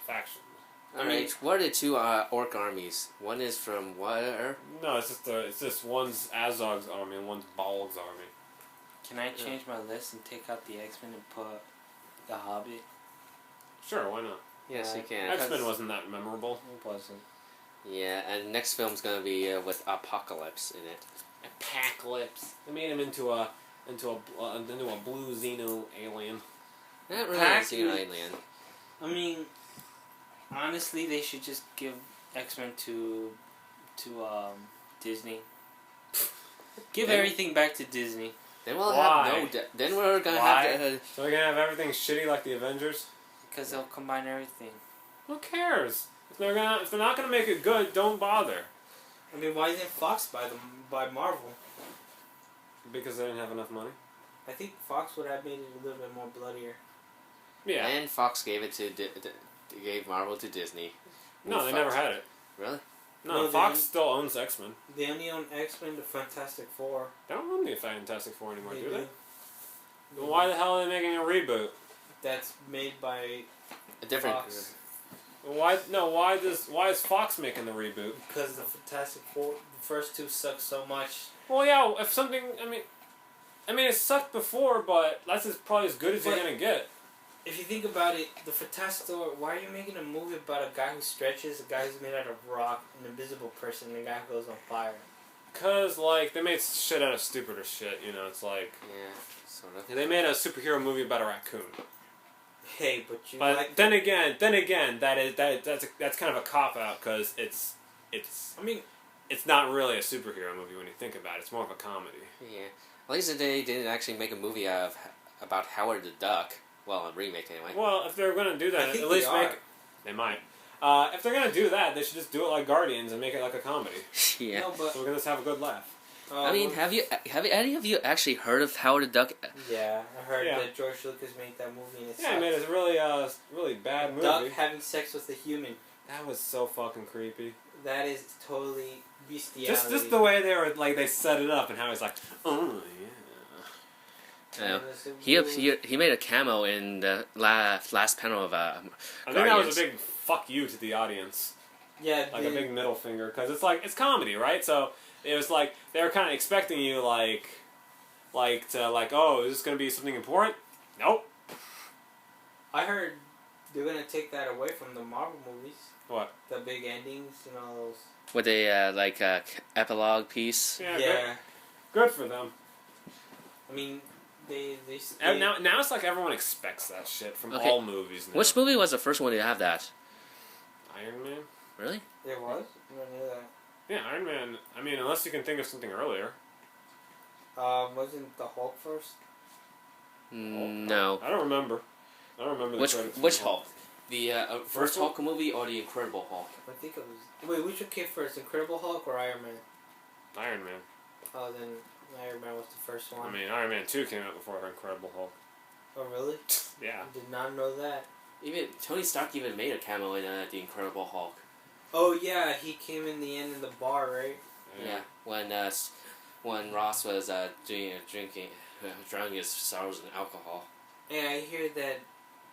factions. Alright, what are the 2 orc armies? One is from where? No, it's just one's Azog's army and one's Balg's army. Can I change my list and take out the X-Men and put the Hobbit? Sure, why not? Yes, you can. X-Men wasn't that memorable. It wasn't. Yeah, and next film's gonna be with Apocalypse in it. Apocalypse. They made him into a blue Xeno alien. Not really Pac- a alien. I mean, honestly, they should just give X-Men to Disney. Give Then- everything back to Disney. Then we'll Why? have no. Then we're gonna Why? have to. So we're gonna have everything shitty like the Avengers. Because they'll combine everything. Who cares? If they're not gonna make it good, don't bother. I mean, why didn't Fox buy Marvel? Because they didn't have enough money. I think Fox would have made it a little bit more bloodier. Yeah. And Fox gave it to gave Marvel to Disney. No, they Fox. never had it. Really? No, No, Fox they- still owns X-Men. They only own X-Men, the Fantastic Four. They don't own the Fantastic Four anymore, They do they? do. Then why the hell are they making a reboot? That's made by A different. Fox. Why is Fox making the reboot? Because the Fantastic Four, the first 2 suck so much. Well, yeah, if something, I mean it sucked before, but that's probably as good as you're But- gonna get. If you think about it, the Fantastic Four, why are you making a movie about a guy who stretches, a guy who's made out of rock, an invisible person, and a guy who goes on fire? Cause like they made shit out of stupider shit, you know. It's like Yeah, sort of. they made a superhero movie about a raccoon. Hey, but you But like... then again, that's kind of a cop out because I mean, it's not really a superhero movie when you think about it. It's more of a comedy. Yeah. At least they didn't actually make a movie about Howard the Duck. Well, a remake anyway. Well, if they're gonna do I that, think at they least are. make. They might. If they're gonna do that, they should just do it like Guardians and make it like a comedy. Yeah. no, but... So we're gonna just have a good laugh. I mean, have any of you actually heard of Howard the Duck? Yeah, I heard Yeah. that George Lucas made that movie and it Yeah, I made sucks. a really bad movie. Duck having sex with a human. That was so fucking creepy. That is totally bestiality. Just the way they set it up and how he's like, oh yeah. Yeah. He made a cameo in the last panel of I think that Guardians. was a big fuck you to the audience, Yeah, like a big middle finger, because it's comedy, right? So it was like they were kind of expecting you oh, is this gonna be something important? Nope. I heard they're gonna take that away from the Marvel movies. What? The big endings and all those. with a epilogue piece. Yeah. Good for them. I mean, they And now it's like everyone expects that shit from Okay. all movies now. Which movie was the first one to have that? Iron Man? Really? There was? I didn't know that. Yeah, Iron Man. I mean, unless you can think of something earlier. Wasn't the Hulk first? No. I don't remember. I don't remember the Which credits. which Hulk? The first one? Hulk movie or the Incredible Hulk? I think it was. Wait, which one came first, Incredible Hulk or Iron Man? Iron Man. Oh, then Iron Man was the first one. I mean, Iron Man 2 came out before Incredible Hulk. Oh, really? Yeah. I did not know that. Even Tony Stark even made a cameo in the Incredible Hulk. Oh yeah, he came in the end in the bar, right? Yeah, when Ross was drowning his sorrows in alcohol. Yeah, I hear that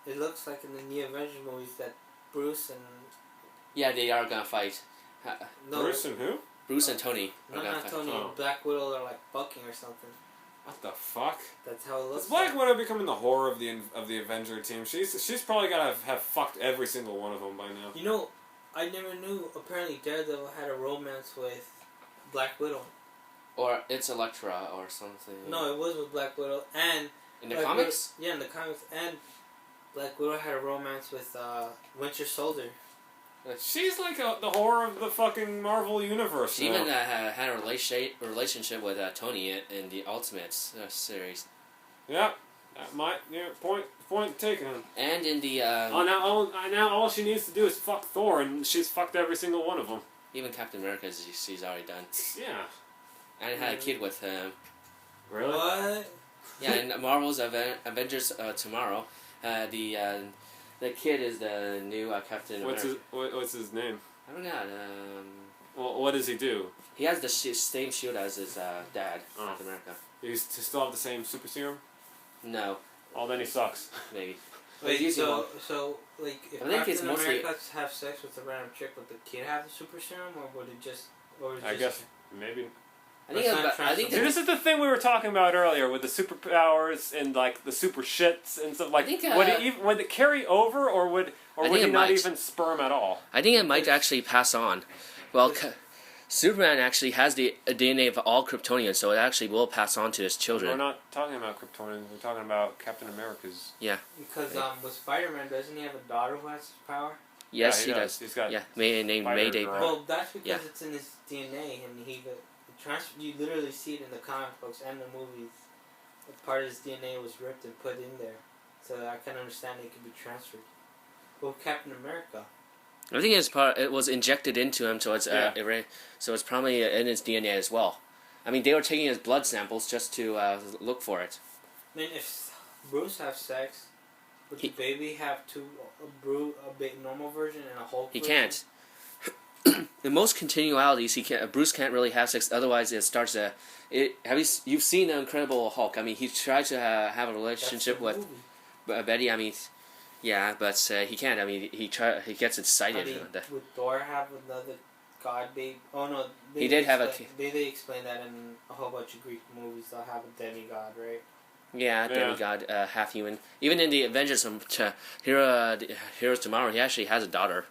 it looks like in the new Avengers movies that Bruce and Yeah, they are gonna fight. no, Bruce and who? Bruce and Tony are no, gonna not fight. Tony, Oh. Black Widow are like fucking or something. What the fuck? That's how it looks. Is Black like. Widow becoming the horror of the Avenger team? She's probably gotta have fucked every single one of them by now. You know, I never knew. Apparently, Daredevil had a romance with Black Widow. Or it's Elektra or something. No, it was with Black Widow and In the Black comics? Widow, yeah, in the comics, and Black Widow had a romance with Winter Soldier. She's like the horror of the fucking Marvel universe. She now. even had a relationship with Tony in the Ultimates series. Yeah, point taken. And in the... now all she needs to do is fuck Thor, and she's fucked every single one of them. Even Captain America, she's already done. Yeah. And had a kid with him. Really? What? Yeah, in Marvel's Avengers Tomorrow, the kid is the new Captain America. What's his name? I don't know. Well, what does he do? He has the same shield as his dad, Oh. Captain America. Does he still have the same super serum? No, Oh, then he sucks. maybe. Wait, He's using one. so like if I think it's Captain mostly- America have sex with a random chick, would the kid have the super serum, or would it just, or is I just, guess maybe. I think. It's not I think. See, this is the thing we were talking about earlier with the superpowers and like the super shits and stuff. Like, I think, would it carry over, or would think he it not might. even sperm at all? I think it might actually pass on. Well, Superman actually has the DNA of all Kryptonians, so it actually will pass on to his We're children. not talking about Kryptonians. We're talking about Captain America's. because with Spider-Man, doesn't he have a daughter who has this power? Yes, Yeah, he he does. He's got. Yeah, named Spider Mayday. Girl. Well, that's because Yeah. it's in his DNA, and you literally see it in the comic books and the movies. A part of his DNA was ripped and put in there, so I can understand it could be transferred. Well, Captain America. I think it was injected into him, so it's so it's probably in his DNA as well. I mean, they were taking his blood samples just to look for it. I mean, if Bruce have sex, would the baby have a big normal version and a Hulk? He version? can't. In most continualities, Bruce can't really have sex. Otherwise, it starts a. You've seen the Incredible Hulk? I mean, he tried to have a relationship with Betty. I mean, yeah, but he can't. I mean, he gets excited. Would Thor have another god baby? Oh no, He did have a. They explain that in a whole bunch of Greek movies. They'll have a demigod, right? Yeah, demigod, half human. Even in the Avengers, Heroes Tomorrow, he actually has a daughter.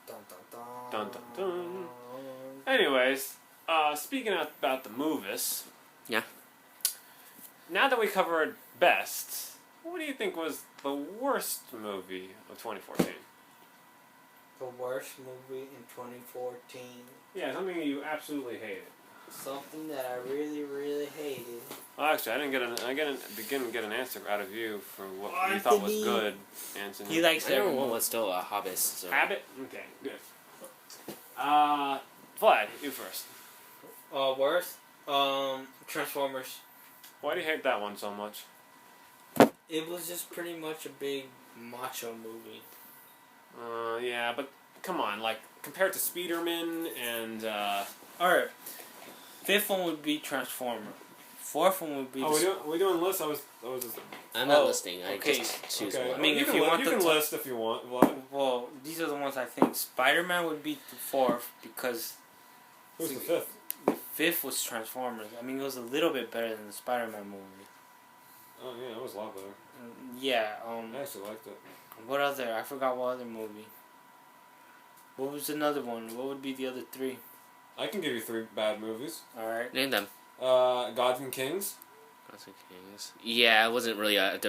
Dun, dun, dun. Dun, dun, dun. Anyways, speaking about the movies. Yeah. Now that we covered best, what do you think was the worst movie of 2014? The worst movie in 2014. Yeah, something you absolutely hated. Something that I really, really hated. Well, actually, I didn't get an answer out of you for what you thought was good, Anthony. He likes Everyone everyone. was still a Hobbit. So. Habit? Okay, good. Vlad, you first. Worst? Transformers. Why do you hate that one so much? It was just pretty much a big macho movie. Yeah, but come on, like, compared to Spider-Man and, Alright. Fifth one would be Transformer. Fourth one would be... we doing lists? I was just... I'm not listening. I okay. just choose Okay. one. I mean, you if can, you want you the can top- list if you want. Vlad. Well, these are the ones I think. Spider-Man would be the fourth because Who's the fifth? the fifth was Transformers. I mean, it was a little bit better than the Spider-Man movie. Oh, yeah, it was a lot better. Yeah, I actually liked it. what other? I forgot what other movie. What was another one? What would be the other three? I can give you 3 bad movies. Alright. Name them. Gods and Kings. Gods and Kings. Yeah, it wasn't really a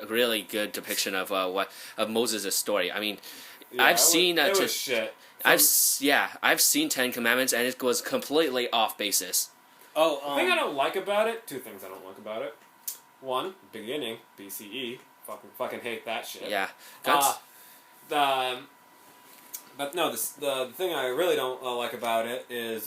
really good depiction of of Moses' story. I mean, Yeah, I've seen it was shit. I've seen Ten Commandments, and it was completely off basis. Oh, The thing I don't like about it, 2 things I don't like about it. 1, beginning, BCE. Fucking hate that shit. Yeah, Guns. But no, the thing I really don't like about it is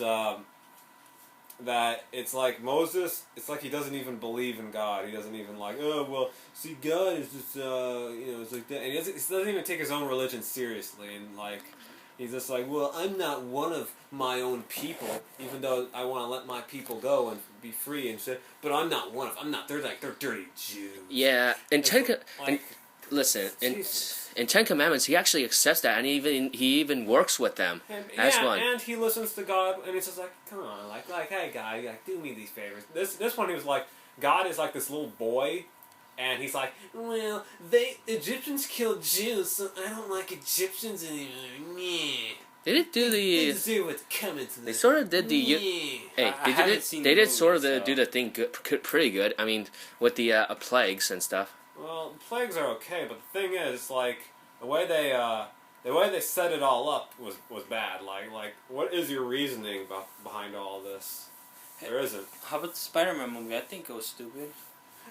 that it's like Moses. It's like he doesn't even believe in God. He doesn't even like. Oh well, see, God is just it's like that. And he doesn't even take his own religion seriously. And like, he's just like, well, I'm not one of my own people, even though I want to let my people go and be free and shit. But I'm not one of. I'm not. They're dirty Jews. Yeah, in Like, listen, Jesus. in Ten Commandments, he actually accepts that, and he even works with them. As one. And he listens to God, and he's just like, come on, like, hey, God, like, do me these favors. This one, he was like, God is like this little boy and he's like, well, Egyptians killed Jews, so I don't like Egyptians anymore. Meh. They did do the. what's coming to They sort of did the. Meh. Hey, I haven't seen the movie, sort of so- do the thing pretty good. I mean, with the plagues and stuff. Well, plagues are okay, but the thing is, like, the way they set it all up was bad. Like, what is your reasoning behind all this? There isn't. How about the Spider-Man movie? I think it was stupid.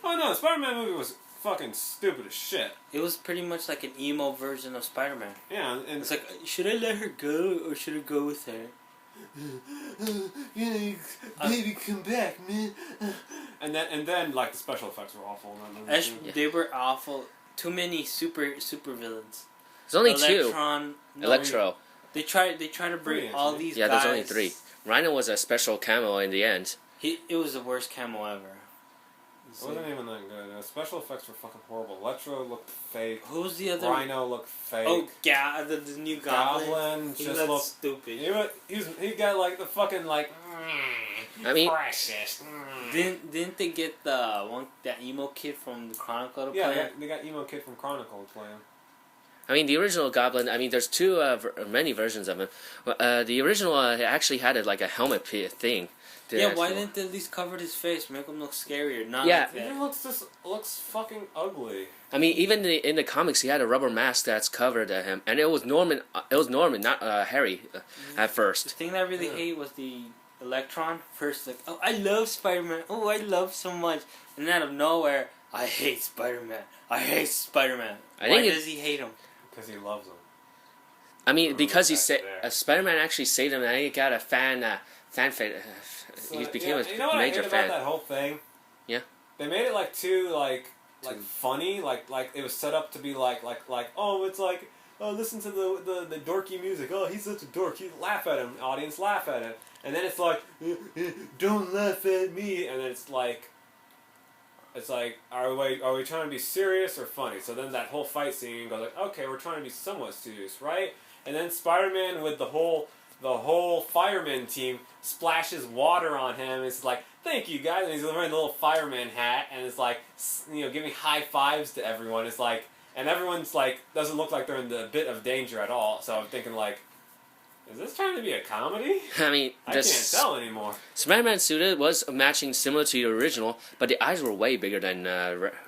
Oh no, the Spider-Man movie was fucking stupid as shit. It was pretty much like an emo version of Spider-Man. Yeah, and It's like, should I let her go or should I go with her? baby, come back, man. And then like the special effects were awful in that movie. too. They were awful. Too many super villains. There's only Electron, two. Electro. They try to bring Three, all actually. these Yeah, guys. there's only 3. Rhino was a special camo in the end. It was the worst camo ever. It wasn't even that good. The special effects were fucking horrible. Electro looked fake. Who's the other? Rhino looked fake. Oh, the new Goblin. Goblin He just looked looked. stupid. He got like the fucking like. I mean- precious. Didn't they get that emo kid from the Chronicle to play? Yeah, they got emo kid from Chronicle to play him. I mean, the original Goblin. I mean, there's two many versions of him. The original actually had like a helmet thing. Yeah, why didn't they at least cover his face, make him look scarier? Not Yeah. like He that. looks fucking ugly. I mean, even in the comics, he had a rubber mask that's covered him, and it was Norman. It was Norman, not Harry, at The first. thing that I really hate was the Electron. First, like, oh, I love Spider-Man. Oh, I love so much. And out of nowhere, I hate Spider-Man. I hate Spider-Man. I Why think does he hate him? Because he loves him. I mean, because he back said there. Spider-Man actually saved him, and he got a fan he became you know a what major I hate fan. about that whole thing? Yeah. They made it like too Too- funny, like it was set up to be like oh, it's like, oh, listen to the dorky music. Oh, he's such a dork. You laugh at him, audience, laugh at him. And then it's like, don't laugh at me. And then it's like, are we trying to be serious or funny? So then that whole fight scene goes like, okay, we're trying to be somewhat serious, right? And then Spider-Man with the whole fireman team splashes water on him. It's like, thank you guys. And he's wearing the little fireman hat, and it's like, giving high fives to everyone. It's like, and everyone's like, doesn't look like they're in the bit of danger at all. So I'm thinking like, is this trying to be a comedy? I mean, I can't tell anymore. Spider-Man suit was matching similar to the original, but the eyes were way bigger than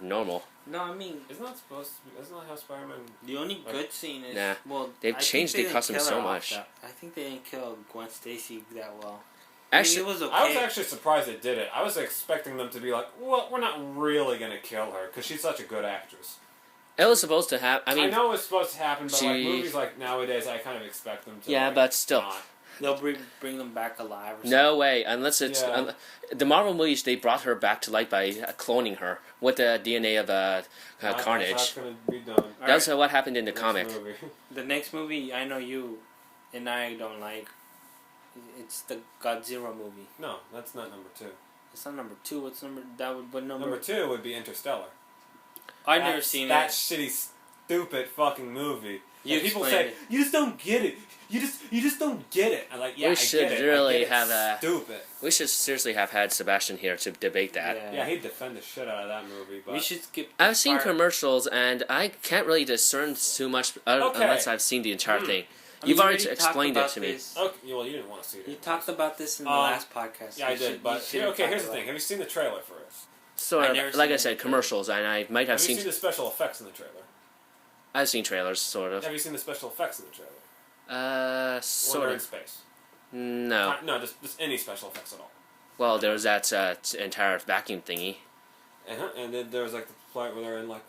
normal. No, I mean, Isn't that how Spider-Man? the only Like, good scene is... Nah. Well, They've I think changed they the didn't costume kill so her off much. I think they didn't kill Gwen Stacy that well. Actually, I mean, it was okay. I was actually surprised they did it. I was expecting them to be like, well, we're not really gonna kill her because she's such a good actress. it was supposed to happen. I mean, know it's supposed to happen, but like she- movies like nowadays, I kind of expect them to. yeah, like, but still. not. They'll bring them back alive or No way, unless it's Yeah. the Marvel movies. They brought her back to life by cloning her with the DNA of Carnage. That's gonna be done. something. That's what happened in the Next comic. movie. The next movie I know you and I don't like, it's the Godzilla movie. No, that's not number 2. It's not number 2. What's number? What number? Number 2 would be Interstellar. I've never seen that it. shitty, stupid fucking movie. You And people explained say it. you just don't get it. You just don't get it. I'm like, yeah, We I should get it. really I get have it's stupid. We should seriously have had Sebastian here to debate that. Yeah, he'd defend the shit out of that movie. But We should skip. I've seen part. commercials and I can't really discern too much Okay. unless I've seen the entire thing. I mean, You've you already talked explained it about to me. this. okay, well, you didn't want to see it. You talked about this in the Um, last podcast. Yeah, I You did. should- you But should okay, talk here's the about thing. Have you seen the trailer for it? Sort I've of, never like seen I said, it. commercials, and I might have Have you seen. seen the special effects in the trailer? I've seen trailers, sort of. Have you seen the special effects in the trailer? When they're Sort in of. space. No. No, just any special effects at all. Well, there was that entire vacuum thingy. And then there was like the part where they're in like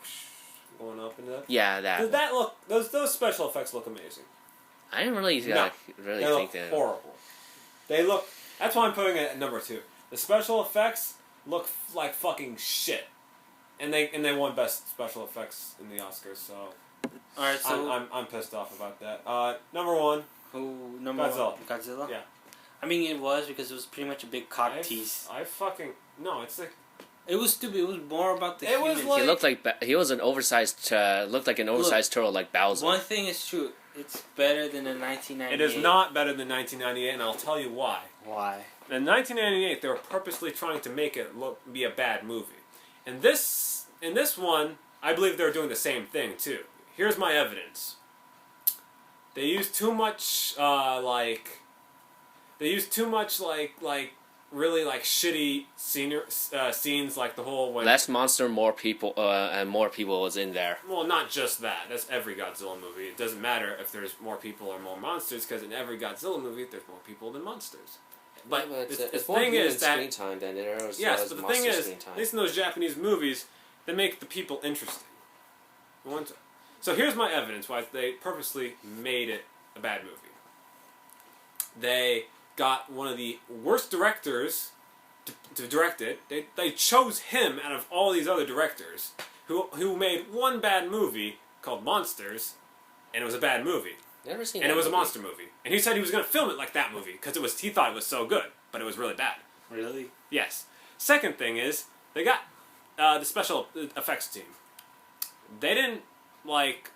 going up into that. Yeah, that. Did that look? Those special effects look amazing. I didn't really, No. really They think look that. horrible. They look. That's why I'm putting it at number 2. The special effects look like fucking shit, and they won best special effects in the Oscars. So All right, so I'm pissed off about that. Number 1. who number Godzilla. one? Godzilla. Yeah. I mean, it was because it was pretty much a big cock tease. I fucking no. It's like It was stupid. It was more about the It was humans. like- He looked like he was an oversized, looked like an oversized turtle, like Bowser. One thing is true. It's better than the 1998. it is not better than 1998, and I'll tell you why. Why? In 1998, they were purposely trying to make it be a bad movie, and this in this one, I believe they're doing the same thing too. Here's my evidence. They use too much really like shitty scenes, like the whole when Less monster, more people, and more people was in there. well, not just that. That's every Godzilla movie. It doesn't matter if there's more people or more monsters, because in every Godzilla movie, there's more people than monsters. But Yeah, the it's more thing human is that screen time than there is yes, but the thing monster is, screen at time. least in those Japanese movies, they make the people interesting. So here's my evidence why they purposely made it a bad movie. They got one of the worst directors to direct it. They chose him out of all these other directors who made one bad movie called Monsters, and it was a bad movie. Never seen. And that it was a movie. monster movie. And he said he was going to film it like that movie because he thought it was so good, but it was really bad. Really? Yes. Second thing is, they got the special effects team. They didn't, like,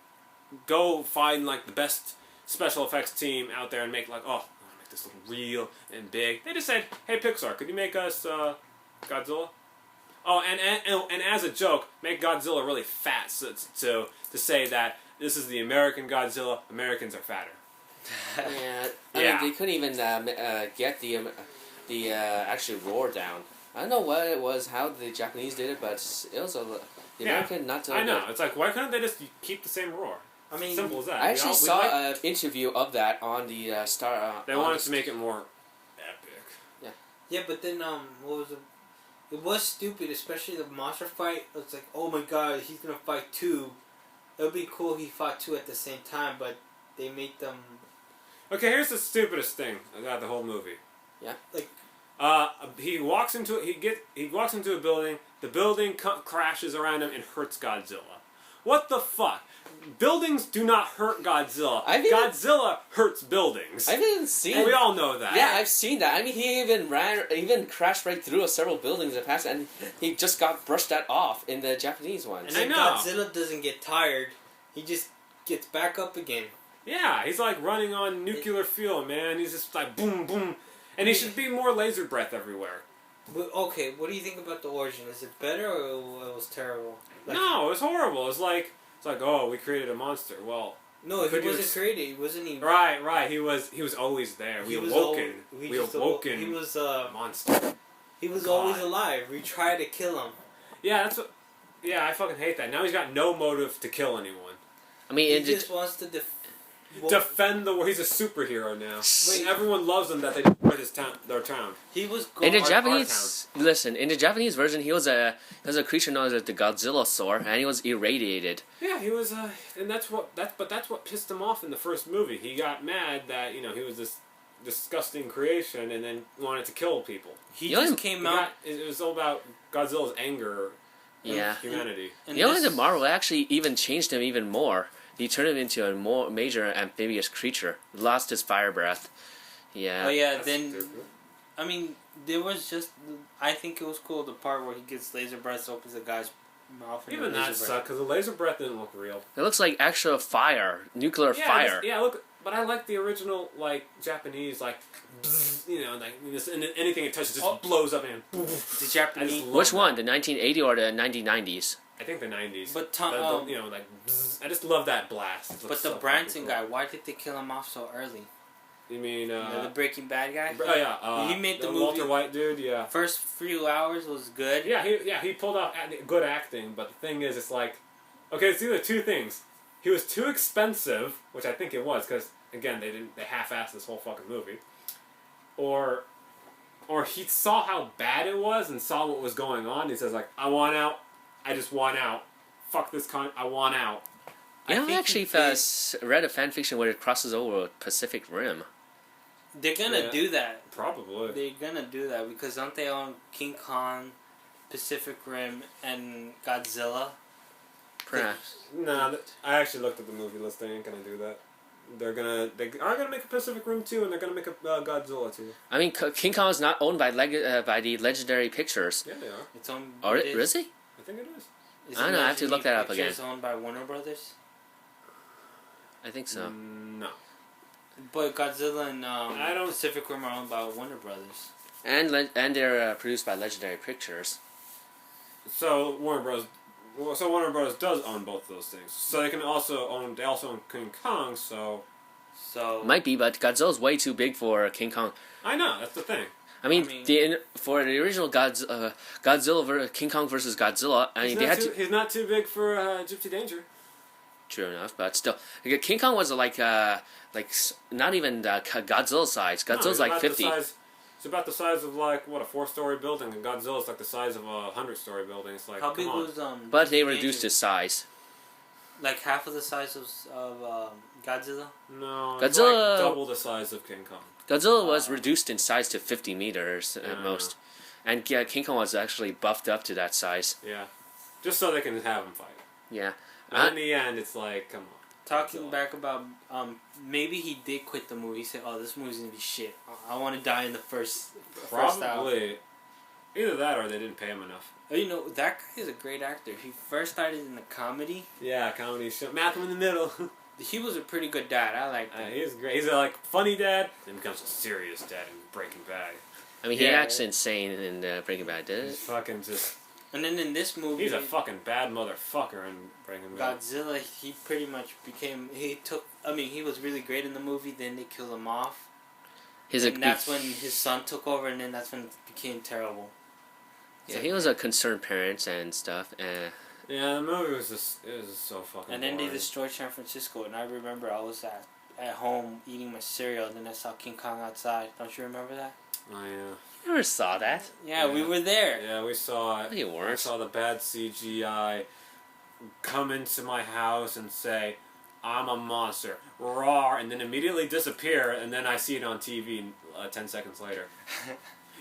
go find, like, the best special effects team out there and make, like, oh, I want to make this look real and big. They just said, hey, Pixar, could you make us Godzilla? Oh, and as a joke, make Godzilla really fat to say that this is the American Godzilla, Americans are fatter. Yeah, I Yeah. mean, they couldn't even get the actual roar down. I don't know what it was, how the Japanese did it, but it was the American not to. I know. It's like, why couldn't they just keep the same roar? I mean, Simple as that. I actually saw like, an interview of that on the Star. they on wanted the to make it more epic. yeah, but then what was it? It was stupid, especially the monster fight. It's like, oh my god, he's gonna fight two. It would be cool if he fought two at the same time, but they made them. Okay, here's the stupidest thing about the whole movie. Yeah. Like, he walks into a building. The building crashes around him and hurts Godzilla. What the fuck? Buildings do not hurt Godzilla. Godzilla hurts buildings. I've even seen. And we all know that. Yeah, I've seen that. I mean, he even crashed right through several buildings in the past, and he just got brushed that off in the Japanese ones. and then I know. Godzilla doesn't get tired. He just gets back up again. Yeah, he's like running on nuclear fuel, man. He's just like boom, boom. And he should be more laser breath everywhere. But, okay, what do you think about the origin? Is it better or it was terrible? Like, No, it was horrible. It's like, oh, we created a monster. Well, no, he could you wasn't created. He wasn't even. right. He was always there. We awoken. We awoken. He was monster. He was God. always alive. We tried to kill him. Yeah, that's what. Yeah, I fucking hate that. Now he's got no motive to kill anyone. I mean, He it just wants to Defend the. He's a superhero now. Wait. And everyone loves him that they destroyed their town. He was in the gone. Japanese. Listen, in the Japanese version, he was a creature known as the Godzillasaur, and he was irradiated. Yeah, he was, and that's what pissed him off in the first movie. He got mad that he was this disgusting creation, and then wanted to kill people. He You just know, came He out. got- it was all about Godzilla's anger. Yeah. And humanity. and You know, this- the Marvel actually even changed him even more. He turned him into a more major amphibious creature. Lost his fire breath. Yeah. Oh yeah, That's then stupid. I mean, there was just. I think it was cool the part where he gets laser breath, opens the guy's mouth. And Even the that laser sucked because the laser breath didn't look real. It looks like actual fire, nuclear fire. Look, but I like the original Japanese bzz, and anything it touches just blows up and The I Japanese. just love Which that. one? The 1980 or the 1990s? I think the 90s. But bzz, I just love that blast. It but looks the so Branson fucking guy, why did they kill him off so early? cool. You mean The Breaking Bad guy. oh yeah, He made the Walter movie- White dude. Yeah. First few hours was good. Yeah, he pulled off good acting, but the thing is, it's like, okay, it's either two things. He was too expensive, which I think it was, because again, they half-assed this whole fucking movie, or he saw how bad it was and saw what was going on. He says like, I want out. I just want out. Fuck this I want out. You know, I think actually read a fan fiction where it crosses over Pacific Rim. They're gonna Yeah. do that. Probably. They're gonna do that because don't they own King Kong, Pacific Rim, and Godzilla? Perhaps. Nah, I actually looked at the movie list. They ain't gonna do that. They are gonna make a Pacific Rim 2, and they're gonna make a Godzilla 2. I mean, King Kong is not owned by the Legendary Pictures. Yeah, they are. It's owned. Or it is he? I think it is. Is I don't know, I have to look that up Pictures owned by Warner Brothers. I think so. No. But Godzilla and I don't- Pacific Rim are owned by Warner Brothers. And they're produced by Legendary Pictures. So Warner Bros. Well, so Warner Brothers does own both of those things. So they also own King Kong. So Might be, but Godzilla's way too big for King Kong. I know that's the thing. I mean, for the original Godzilla King Kong versus Godzilla, I mean He's not too big for Gypsy Danger. True enough, but still, King Kong was not even Godzilla size. Godzilla's like 50. It's about the size of like what, a 4-story building, and Godzilla's like the size of a 100-story building. It's like, how big come on. was But they reduced his size. Like half of the size of Godzilla? No, Godzilla- it's like double the size of King Kong. Godzilla was reduced in size to 50 meters at Yeah. most, and King Kong was actually buffed up to that size. Yeah, just so they can have him fight. Yeah. And in the end, it's like, come on. Talking back about, maybe he did quit the movie. He said, "Oh, this movie's gonna be shit. I want to die in the first hour." Probably. Either that or they didn't pay him enough. You know, that guy is a great actor. He first started in the comedy. Yeah, comedy show. Malcolm in the Middle. He was a pretty good dad. I liked him. He's great. He's a like funny dad, then becomes a serious dad in Breaking Bad. I mean, he Yeah. acts insane in Breaking Bad, did He's it? fucking just. And then in this movie, He's a fucking bad motherfucker in Breaking Bad. Godzilla, he pretty much became. He was really great in the movie. Then they killed him off. And that's when his son took over, and then that's when it became terrible. Yeah, he was a concerned parent and stuff. Yeah, the movie was just so fucking. And then they boring. destroyed San Francisco, and I remember I was at home eating my cereal, and then I saw King Kong outside. Don't you remember that? Oh yeah. You never saw that. Yeah, we were there. Yeah, we saw it. No, you weren't. I saw the bad CGI come into my house and say, "I'm a monster," roar, and then immediately disappear, and then I see it on TV 10 seconds later.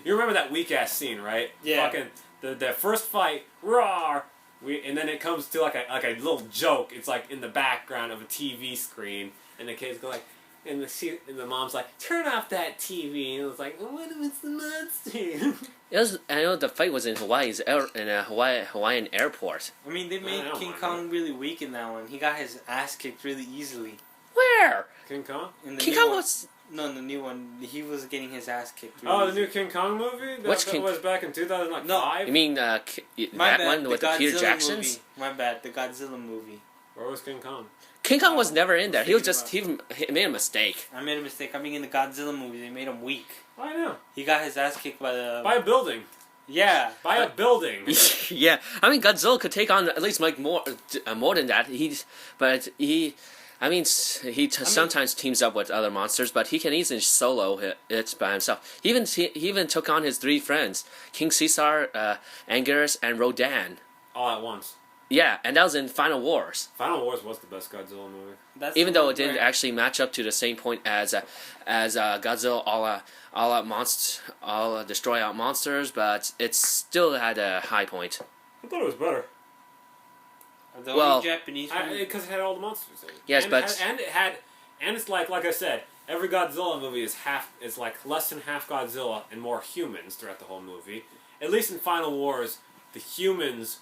You remember that weak ass scene, right? Yeah. Fucking the first fight, roar. And then it comes to like a little joke. It's like in the background of a TV screen, and the kids go like, and the mom's like, "Turn off that TV," and it was like, "What if it's the monster?" I know the fight was in in a Hawaiian airport. I mean, they made don't King mind Kong really weak in that one. He got his ass kicked really easily. Where? King Kong? In the King new Kong one- was. No, in the new one, he was getting his ass kicked. Really Oh, the easily. new King Kong movie? Which That King- was back in 2005? You mean My that bad, one the with the Peter Godzilla Jacksons? movie. My bad, the Godzilla movie. Where was King Kong? King Kong was never in there. He Thinking made a mistake. I made a mistake. I mean, in the Godzilla movie, they made him weak. I know. He got his ass kicked by the. By a building. Yeah. By a building. Yeah, I mean Godzilla could take on at least like more than that. Sometimes teams up with other monsters, but he can easily solo it by himself. He even took on his 3 friends: King Caesar, Anguirus, and Rodan. All at once. Yeah, and that was in Final Wars. Final Wars was the best Godzilla movie. That's Even the though one it didn't where- actually match up to the same point as Godzilla all out destroy out monsters, but it still had a high point. I thought it was better. The well, only Japanese one. Because it had all the monsters in it. Yes, and but- and it's like I said, every Godzilla movie is like less than half Godzilla and more humans throughout the whole movie. At least in Final Wars, the humans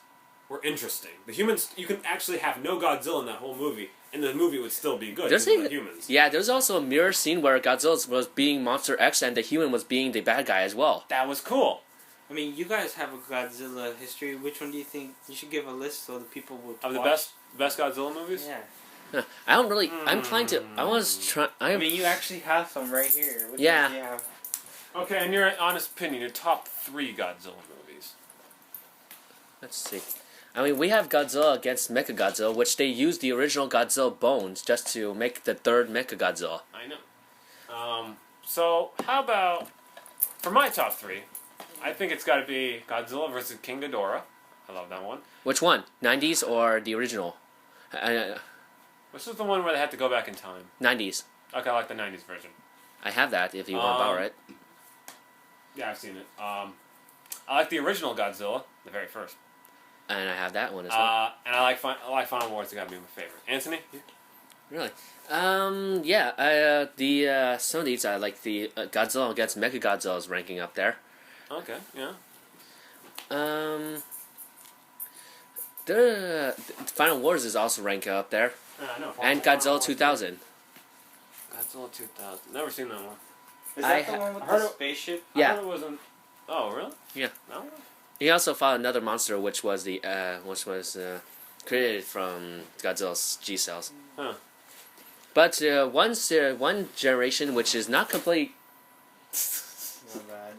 were interesting. The humans, you can actually have no Godzilla in that whole movie, and the movie would still be good because of the humans. Yeah, there's also a mirror scene where Godzilla was being Monster X and the human was being the bad guy as well. That was cool. I mean, you guys have a Godzilla history. Which one do you think you should give a list so the people will Of the watch? best Godzilla movies? Yeah. I don't really. I'm inclined to. I mean, you actually have some right here. Which Yeah. ones do you have? Okay, in your honest opinion, your top 3 Godzilla movies. Let's see. I mean, we have Godzilla against Mechagodzilla, which they used the original Godzilla bones just to make the 3rd Mechagodzilla. I know. So how about for my top 3? I think it's got to be Godzilla versus King Ghidorah. I love that one. Which one? 90s or the original? Which is the one where they had to go back in time? 90s. Okay, I like the 90s version. I have that if you want to borrow it. Yeah, I've seen it. I like the original Godzilla, the very first. And I have that one as well. And I like Final Wars. It's got to be my favorite. Anthony? Really? Some of these I like the Godzilla against Mechagodzilla's ranking up there. Okay, yeah. The Final Wars is also ranking up there. I know. And Godzilla 2000. Godzilla 2000. Never seen that one. Is I that the one with heard the it- spaceship? Yeah. I heard it wasn't. Oh, really? Yeah. That one? he also fought another monster, which was created from Godzilla's G cells. Huh. But one generation, which is not complete, Not bad.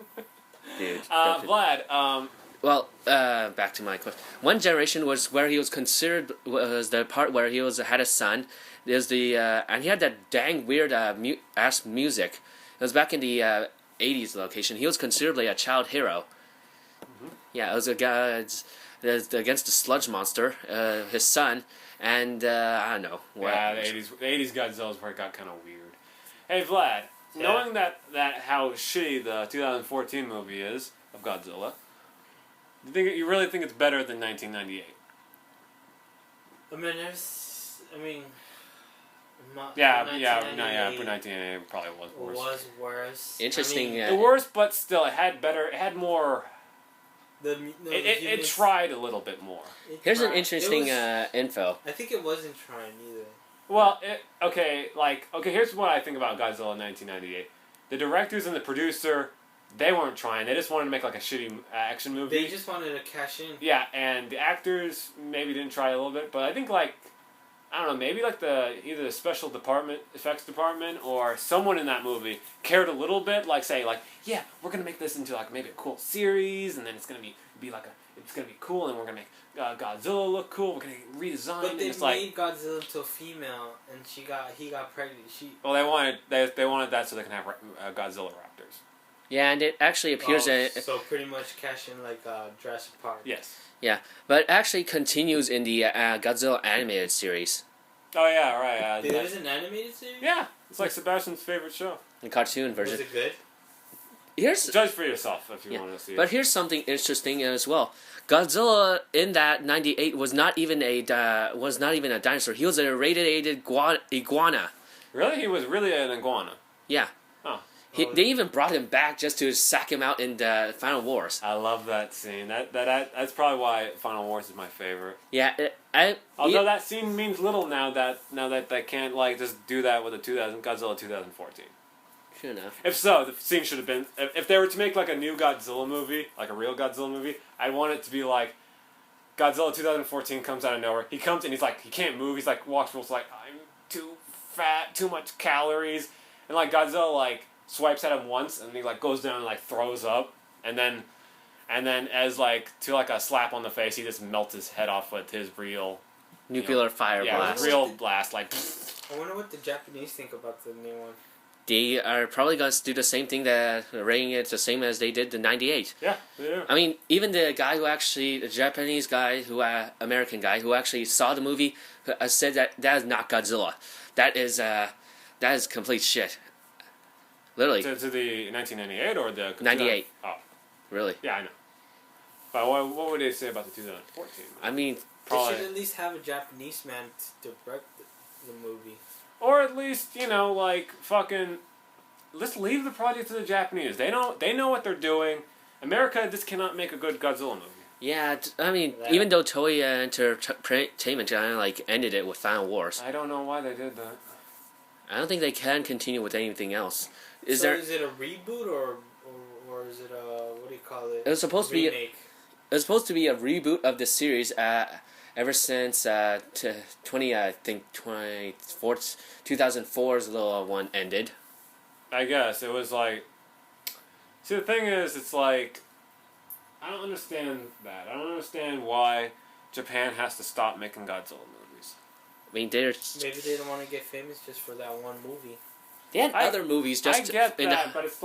dude. Vlad, Well, back to my question. One generation was where he was considered was the part where he had a son. There's and he had that dang weird ass music. It was back in the 80s location. He was considered like a child hero. Mm-hmm. Yeah, it was a guy against the sludge monster, his son, and I don't know. yeah, the 80s Godzilla's where it got kind of weird. Hey, Vlad, knowing that how shitty the 2014 movie is of Godzilla, you really think it's better than 1998? Yeah, for 1998 it probably was worse. Was worse. Interesting. The worst, but still, it had better. It had more. It tried a little bit more. Here's an interesting info. I think it wasn't trying either. Well, here's what I think about Godzilla 1998. The directors and the producer, they weren't trying. They just wanted to make like a shitty action movie. They just wanted to cash in. Yeah, and the actors maybe didn't try a little bit, but I think I don't know, maybe either the special effects department or someone in that movie cared a little bit, yeah, we're gonna make this into maybe a cool series, and then it's gonna be cool, and we're gonna make Godzilla look cool. We're gonna redesign. But they it's made Godzilla into a female, and he got pregnant. Well, they wanted that so they can have Godzilla raptors. Yeah, and it actually appears so pretty much cash in like Jurassic Park. Yes. Yeah, but it actually continues in the Godzilla animated series. Oh yeah, right. There's an animated series. Yeah, it's like Sebastian's favorite show. The cartoon version. Was it good? Judge for yourself if you want to see it. But here's something interesting as well. Godzilla in that '98 was not even a dinosaur. He was a radiated iguana. Really, he was really an iguana. Yeah. Oh. They even brought him back just to sack him out in the Final Wars. I love that scene. That's probably why Final Wars is my favorite. Yeah, although that scene means little now that they can't just do that with Godzilla 2014. True enough. If so, the scene should have been if they were to make a new Godzilla movie, like a real Godzilla movie, I'd want it to be like Godzilla 2014 comes out of nowhere. He comes and he can't move. He's walks rules I'm too fat, too much calories, and Godzilla swipes at him once, and he goes down and throws up, and then as to a slap on the face, he just melts his head off with his real nuclear fire blast. Real blast. I wonder what the Japanese think about the new one. They are probably going to do the same thing, rating it the same as they did the '98. Yeah. I mean, even the Japanese guy, American guy who actually saw the movie, said that is not Godzilla. That is complete shit. Literally. To the 1998 or the 98. Oh, really? Yeah, I know. But what would they say about the 2014? I mean, probably they should at least have a Japanese man to direct the movie. Or at least, fucking, let's leave the project to the Japanese. They know what they're doing. America just cannot make a good Godzilla movie. Yeah, I mean, even though Toei Entertainment ended it with Final Wars. I don't know why they did that. I don't think they can continue with anything else. Is it a reboot or is it a, what do you call it? It was supposed to be. It was supposed to be a reboot of the series. Ever since 2004's little one ended. I guess it was see, the thing is, it's I don't understand that. I don't understand why Japan has to stop making Godzilla movies. I mean, maybe they don't want to get famous just for that one movie. They had other movies just. I get that, but it's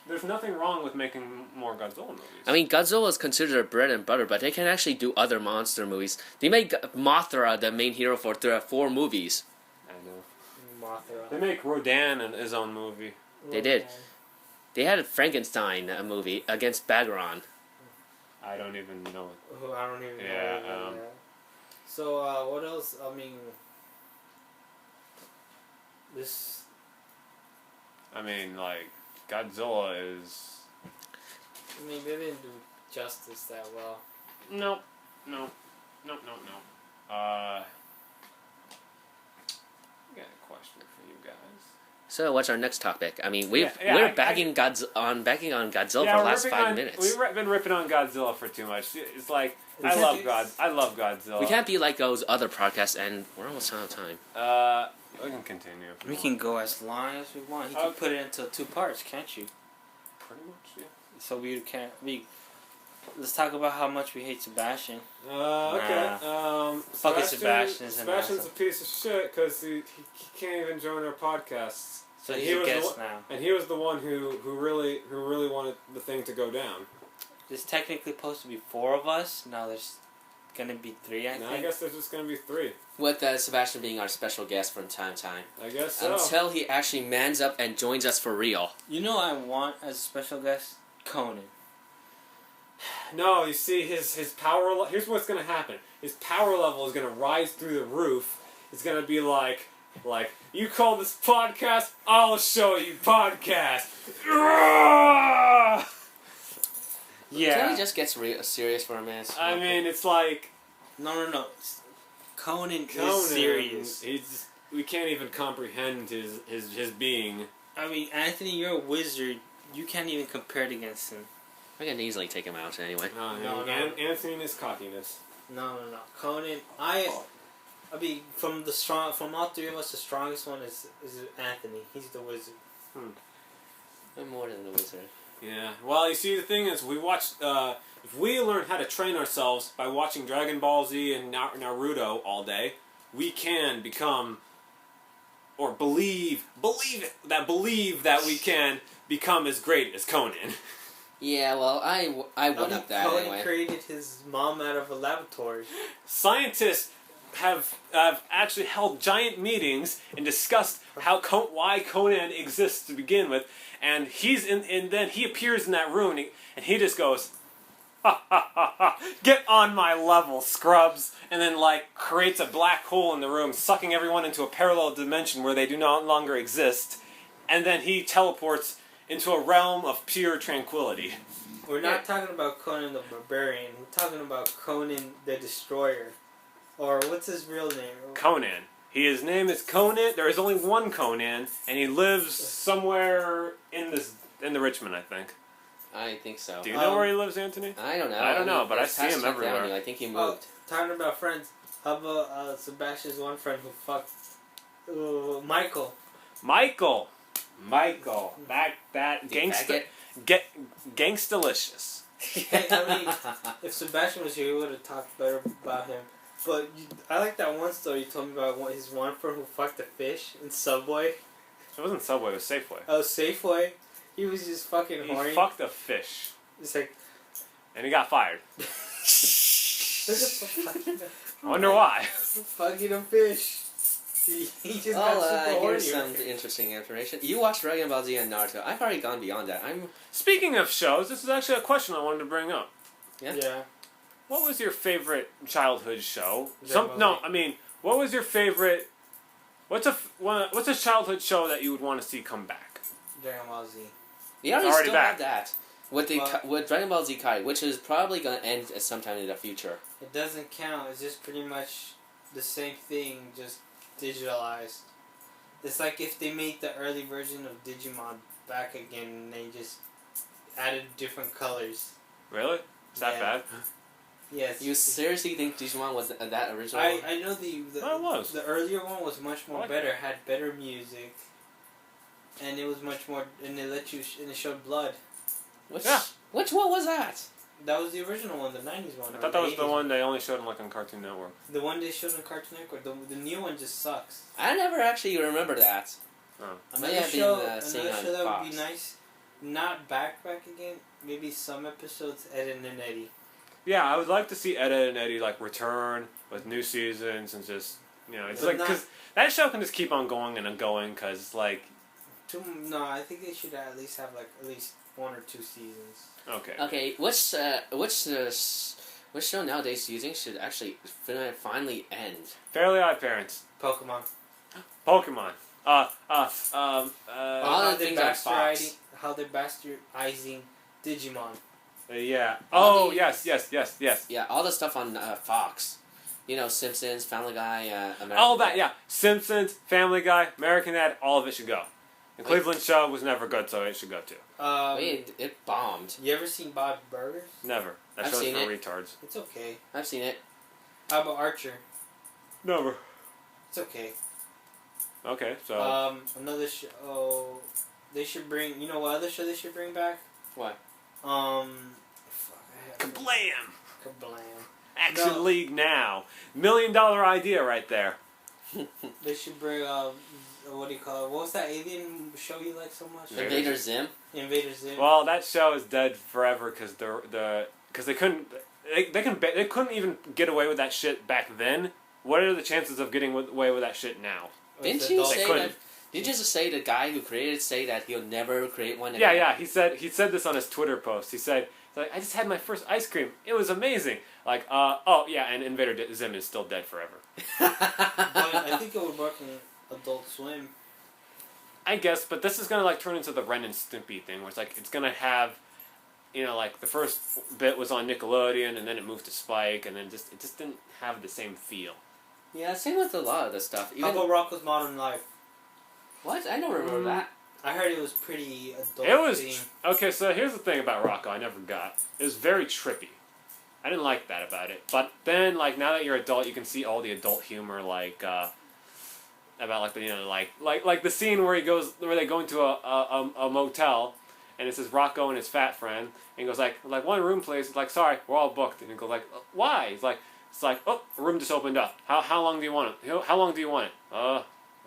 there's nothing wrong with making more Godzilla movies. I mean, Godzilla is considered bread and butter, but they can actually do other monster movies. They made Mothra the main hero for 4 movies. I know. Mothra. They make Rodan his own movie. They did. They had a Frankenstein movie against Bagron. I don't even know it. I don't even know. Yeah. So, what else? I mean, Godzilla is... I mean, they didn't do justice that well. No. I got a question for you guys. So what's our next topic? I mean, we're I- backing on Godzilla Yeah, for the we're last ripping 5 on- minutes. We've been ripping on Godzilla for too much. It's like I love Godzilla. We can't be like those other podcasts, and we're almost out of time. We can continue. if We want. can go as long as we want. You can put it into 2 parts, can't you? Pretty much, yeah. So we can't. Let's talk about how much we hate Sebastian. Okay. Fuck it, Sebastian's an Sebastian's a asshole. piece of shit because he can't even join our podcasts. So And he's he a was the guest one- now. And he was the one who really wanted the thing to go down. There's technically supposed to be 4 of us. Now there's gonna be 3, I Now think. I guess there's just gonna be 3. With Sebastian being our special guest from time to time. I guess so. Until he actually mans up and joins us for real. You know what I want as a special guest? Conan. No, you see, his power. Here's what's gonna happen. His power level is gonna rise through the roof. It's gonna be like you call this podcast, I'll show you podcast. Can he just get serious for a minute? I mean, it's like No. Conan Conan. is serious. We can't even comprehend his being. I mean, Anthony, you're a wizard. You can't even compare it against him. I can easily take him out anyway. No. Anthony and his cockiness. No. Conan, I mean, from all 3 of us, the strongest one is Anthony. He's the wizard. I'm more than the wizard. Yeah. Well, you see, the thing is, we watched. If we learn how to train ourselves by watching Dragon Ball Z and Naruto all day, we can become, or believe that we can become as great as Conan. Yeah, well, I went up that Conan anyway. created his mom out of a laboratory. Scientists have actually held giant meetings and discussed why Conan exists to begin with, and then he appears in that room and he just goes, ha ha ha ha, get on my level, scrubs, and then creates a black hole in the room, sucking everyone into a parallel dimension where they do no longer exist, and then he teleports into a realm of pure tranquility. We're not talking about Conan the Barbarian. We're talking about Conan the Destroyer. Or what's his real name? Conan. His name is Conan. There is only one Conan, and he lives somewhere in the Richmond, I think. I think so. Do you know where he lives, Anthony? I don't know. I don't know, but I it's see past him 10th everywhere. Avenue. I think he moved. Talking about friends. How about Sebastian's one friend who fucked Michael? Michael. That The gangsta. Gangstalicious. I mean, if Sebastian was here, we would have talked better about him. But I like that one story you told me about his one friend who fucked a fish in Subway. It wasn't Subway, it was Safeway. Oh, Safeway. He was just fucking He horny. fucked a fish. It's like... And he got fired. I I wonder why. Fucking a fish. He just got super horny. Here's some interesting information. You watched Dragon Ball Z and Naruto. I've already gone beyond that. Speaking of shows, this is actually a question I wanted to bring up. Yeah. What was your favorite childhood show? Dragon Ball Z. What was your favorite? What's a childhood show that you would want to see come back? Dragon Ball Z. You already already still back. have that. With Dragon Ball Z Kai, which is probably going to end at sometime in the future. It doesn't count. It's just pretty much the same thing, just digitalized. It's like if they made the early version of Digimon back again and they just added different colors. Really? Is that Yeah. bad? Yes. You seriously think Digimon was that original? I know the Oh, it was. the earlier one was much more I like better, that. had better music, and it was much more, and it let you and it showed blood. Which one was that? That was the original one, the 90s one. I or thought that was the 80s one they only showed on Cartoon Network. The one they showed on Cartoon Network. The new one just sucks. I never actually remember that. Another have been, show, seeing another on show that would Fox. be nice. Not back again. Maybe some episodes. Ed and Eddie. Yeah, I would like to see Ed and Eddie return with new seasons and just it's But because that show can just keep on going and going because No, I think they should at least have at least 1 or 2 seasons. okay. Okay, which show nowadays do you think should actually finally end? Fairly Odd Parents, Pokemon. Pokemon, All How the they're things on Fox. How they're bastardizing Digimon. yeah. All Oh the- yes. Yeah, all the stuff on Fox. Simpsons, Family Guy, American All that, Dad. yeah. Simpsons, Family Guy, American Dad, all of it should go. The Cleveland show was never good, so it should go too. It bombed. You ever seen Bob's Burgers? Never. That I've show's seen for it. retards. It's okay. I've seen it. How about Archer? Never. It's okay. Okay, so Another show. They should bring. You know what other show they should bring back? What? Fuck, I have kablam! Kablam. Action No. League now. $1 million idea right there. They should bring. What do you call it? What was that alien show you like so much? Invader Zim. Invader Zim. Well, that show is dead forever because they couldn't they couldn't even get away with that shit back then. What are the chances of getting away with that shit now? Didn't you say couldn't. that? Did you just say the guy who created it say that he'll never create one? Yeah, again? yeah. He said this on his Twitter post. He said, like, I just had my first ice cream. It was amazing. Like, oh yeah, and Invader Zim is still dead forever. But I think it would work in Adult Swim. I guess, but this is gonna like turn into the Ren and Stimpy thing, where it's like it's gonna have, you know, like the first bit was on Nickelodeon, and then it moved to Spike, and then it just didn't have the same feel. Yeah, same with a lot of this stuff. How about Rocko's Modern Life? What? I don't remember that. I heard it was pretty adult. It was themed. okay. So here's the thing about Rocko. I never got. It was very trippy. I didn't like that about it. But then, like now that you're adult, you can see all the adult humor, like about like the like the scene where they go into a motel, and it says Rocko and his fat friend, and he goes like one room please. It's like sorry, we're all booked, and he goes like why? It's like oh, a room just opened up. How long do you want it? How long do you want it? I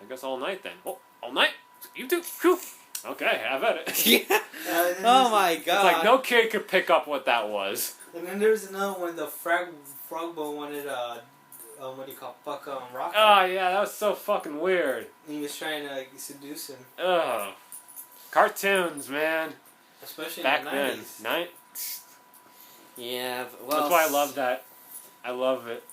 guess all night then. Oh, all night? You do? Whew. Okay, have at it. Yeah. And Oh my god. It's like no kid could pick up what that was. And then there was another one. The Frogbo wanted what do you call fuck Rocko. Oh yeah, that was so fucking weird. And he was trying to seduce him, Ugh. Cartoons, man. especially Back in the then. 90s. Yeah. Well. That's why I love that. I love it.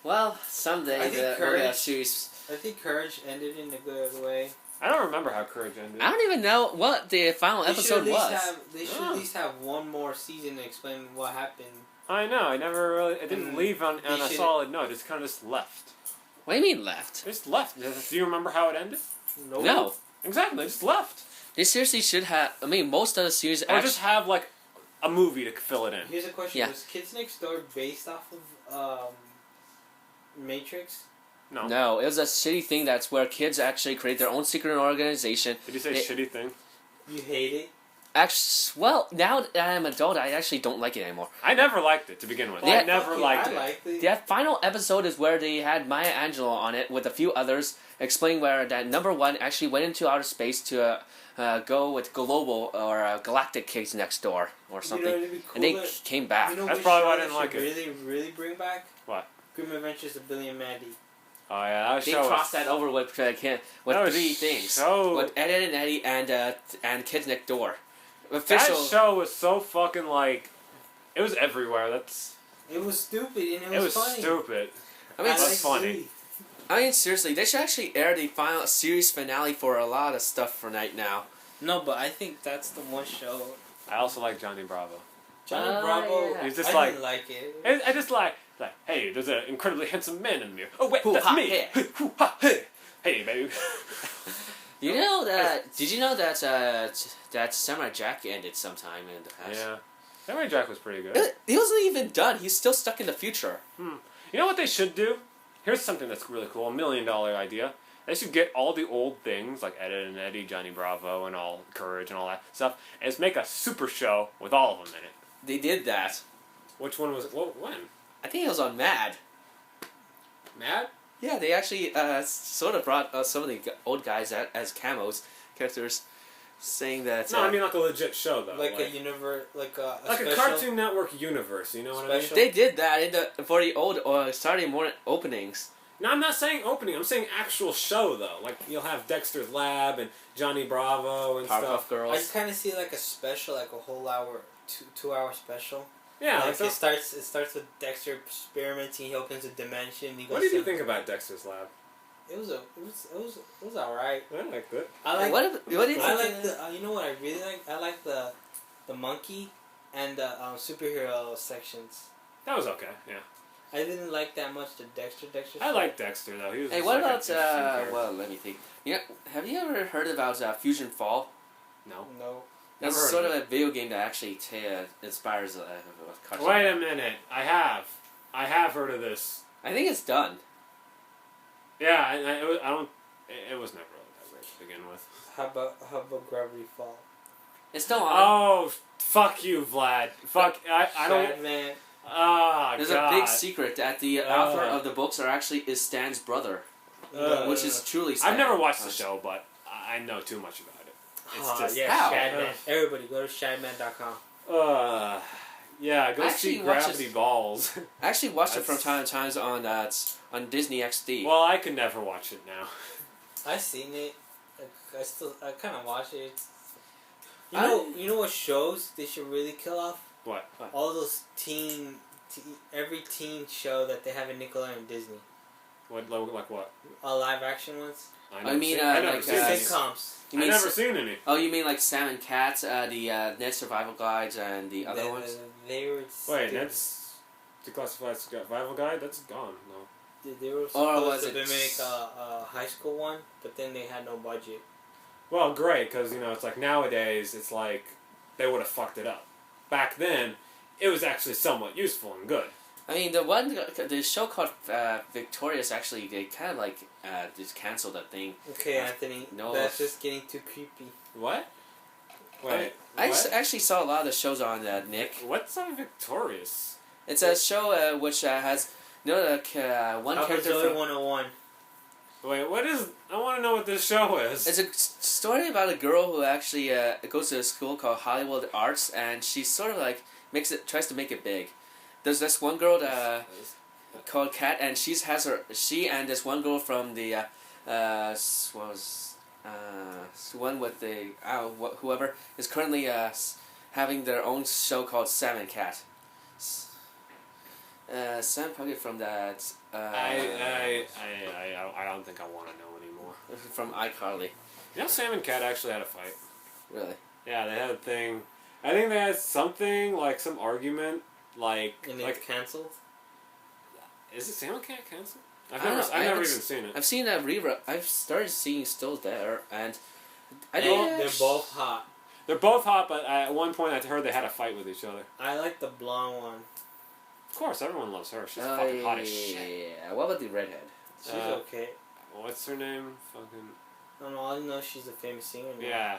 Well, someday I think we'll get a Courage- series. I think Courage ended in a good way. I don't remember how Courage ended. I don't even know what the final They should episode at least was. They should at least have one more season to explain what happened. I know. I never really. It didn't And leave on they a should- solid note. It's kind of just left. What do you mean left? They just left. Do you remember how it ended? Nope. No. Exactly. They just left. They seriously should have. I mean, most of the series Or just have like a movie to fill it in. Here's a question: Yeah. Was Kids Next Door based off of Matrix? No. No, it was a shitty thing. That's where kids actually create their own secret organization. Did you say They- shitty thing? You hate it? Actually, well, now that I'm an adult, I actually don't like it anymore. I never liked it to begin with. Yeah. I never Fuck you, liked I it. liked it. The final episode is where they had Maya Angelou on it with a few others, explaining where that number one actually went into outer space to go with global or galactic kids next door or something, You know, it'd be cool and they that- came back. You know That's which probably why I show didn't they like should it. Really, really bring back? What? Grim Adventures of Billy and Mandy. Oh yeah, that They show crossed was, that over with that was three things: So with Ed, Edd and Eddie and Kids Next Door. that Official. show was so fucking like, it was everywhere. It was stupid and It it was funny. stupid. I mean, That's funny. I mean, seriously, they should actually air the final series finale for a lot of stuff for right now. No, but I think that's the one show. I also like Johnny Bravo. Johnny Bravo. yeah. He's just I like- didn't like it. I just like, hey, there's an incredibly handsome man in there. Oh wait, Hoo, that's ha, me. hey. Hoo, ha, hey. Hey, baby. You know that? Did you know that that Samurai Jack ended sometime in the past? Yeah. Samurai Jack was pretty good. He wasn't even done. He's still stuck in the future. You know what they should do? Here's something that's really cool, $1 million idea. They should get all the old things, like Ed, Edd and Eddie, Johnny Bravo, and all Courage and all that stuff, and just make a super show with all of them in it. They did that. Which one was it? When? I think it was on Mad. Mad? Yeah, they actually sort of brought some of the old guys as camos characters, saying that. No, I mean like a legit show, though. Like a universe, like a like a special. Cartoon Network universe, you know what I mean? Special. they did that in for the old Saturday morning openings. No, I'm not saying opening. I'm saying actual show, though. Like, you'll have Dexter's Lab and Johnny Bravo and Powerpuff stuff. I Girls. just kind of see like a special, like a whole hour, 2 hour special. Yeah, like like it starts with Dexter experimenting. He opens a dimension. He goes what did you to- think about Dexter's Lab? It was alright. I liked it. I like. What did you I think? like the. You know what I really like? I like the monkey and the superhero sections. That was okay, yeah. I didn't like that much the Dexter I show. like Dexter though. He was Hey, just what like an about interesting character. well, let me think. Yeah, have you ever heard about Fusion Fall? No. No. That's Never heard sort of of a video game that actually inspires a cartoon. Wait a minute. I have heard of this. I think it's done. Yeah, I don't. It was never really that great to begin with. How about Gravity Fall? It's still on. Oh, fuck you, Vlad. Fuck. I don't. Shadman. Ah, There's God. a big secret that the author of the books is Stan's brother, which is truly Stan. I've never watched the show, but I know too much about it. It's just yeah, how? Shadman. Everybody go to Shadman.com. Yeah, go Actually, see watch Gravity this- Balls. I actually watched it from That's- time to time on Disney XD. Well, I could never watch it now. I seen it. I kind of watch it. I- You know what shows they should really kill off? What? All those every teen show that they have in Nickelodeon and Disney. What? Like what? Live action ones. I mean, I never like, seen any. Sitcoms. You I mean never seen any. Oh, you mean like Sam and Cat, the Ned Survival Guides, and the other They- ones? They were. Wait, that's Declassified Survival Guide. That's gone. No. They were Or was supposed to it make a high school one, but then they had no budget. Well, great, because it's like nowadays it's like they would have fucked it up. Back then, it was actually somewhat useful and good. I mean, the show called Victorious, actually, they kind of like just canceled that thing. Okay, Anthony. No. That's just getting too creepy. What? Wait. I what? actually saw a lot of the shows on Nick. What's Victorious? It's a show which has one How about character Zoe from. 101? Wait, what is? I want to know what this show is. It's a story about a girl who actually goes to a school called Hollywood Arts, and she sort of like tries to make it big. There's this one girl called Kat, and she and this one girl from the one with the whoever is currently having their own show called Sam and Cat. Sam Puckett from that. I don't think I want to know anymore. From iCarly. You know, Sam and Cat actually had a fight. Really? Yeah, they had a thing. I think they had something like some argument, like And it's canceled? is it Sam and Cat canceled? I don't know. I've never even seen it. I've seen a rerun. I've started seeing still there, and I They're didn't. both hot. They're both hot, but at one point I heard they had a fight with each other. I like the blonde one. Of course, everyone loves her. She's Oh, fucking hot as shit. yeah. What about the redhead? She's Uh, okay. What's her name? Fucking I don't know. I know she's a famous singer now. yeah.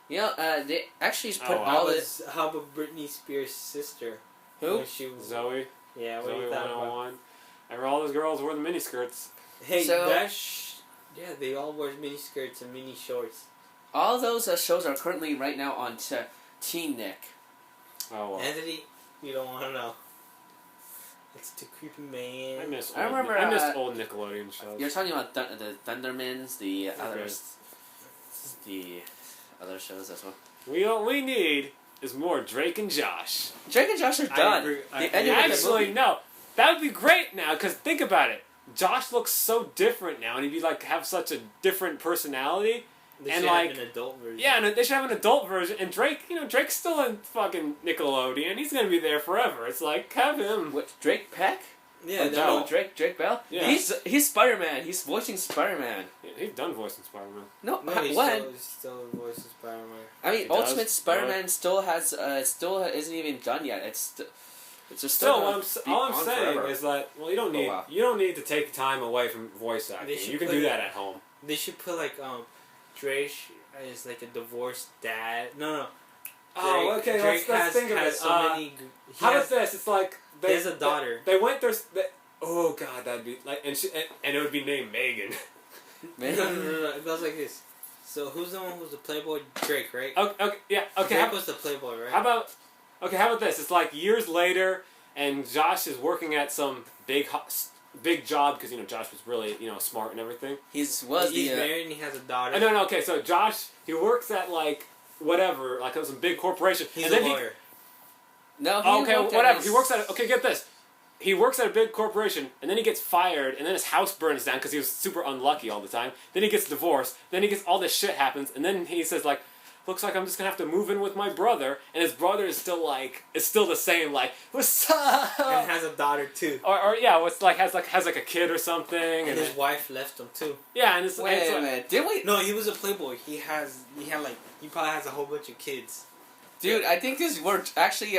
You know, they actually put wow. all this. How about Britney Spears' sister? Who? When she was, Zoe. yeah, what do Zoe you thought about? 101. Remember all those girls wore the miniskirts. Hey, So- yeah, they all wear mini skirts and mini shorts. All those shows are currently right now on Teen Nick. Oh well. Anthony, you don't want to know. It's too creepy, man. I miss. I Old, remember, I miss old Nickelodeon shows. You're talking about the Thundermans, the Okay. others, the other shows as well. All we need is more Drake and Josh. Drake and Josh are I done. agree. I The ending agree. of the Actually, movie. no. That would be great now, because think about it. Josh looks so different now, and he'd be like have such a different personality. They and should like- have an adult version. Yeah, and they should have an adult version. And Drake, Drake's still in fucking Nickelodeon. He's gonna be there forever. It's like have him. What, Drake Peck? Yeah, Oh, no. no, Drake Bell? Yeah. He's Spider-Man. He's voicing Spider-Man. He's done voicing Spider-Man. No, No, he's when? still voices Spider-Man. I mean, He does? Ultimate Spider-Man still isn't even done yet. It's just Still, gonna all I'm be on saying forever. is that you don't need wow. you don't need to take time away from voice acting. They should You can put do it- that at home. They should put like Drake as like a divorced dad. No. Oh, okay. Drake Let's think of has it. so many. How about this? It's like He has a daughter. They went there. Oh God, that'd be like, and it would be named Megan. No. It goes like this. So who's the one who's the playboy? Drake, right? Okay, yeah, okay. Drake was the playboy, right? How about this? It's like years later, and Josh is working at some big job because Josh was really smart and everything. He's married and he has a daughter. No. Okay, so Josh he works at like whatever, like some big corporation. He's and a then lawyer. He works at. Okay, get this. He works at a big corporation, and then he gets fired, and then his house burns down because he was super unlucky all the time. Then he gets divorced. Then he gets all this shit happens, and then he says like, looks like I'm just gonna have to move in with my brother, and his brother is still the same, like, what's up? And has a daughter too. Or yeah, what's like has like a kid or something, And and his wife left him too. yeah, and it's Wait it's a like, minute. Did we? No, he was a playboy. He probably has a whole bunch of kids. Dude, I think we're actually,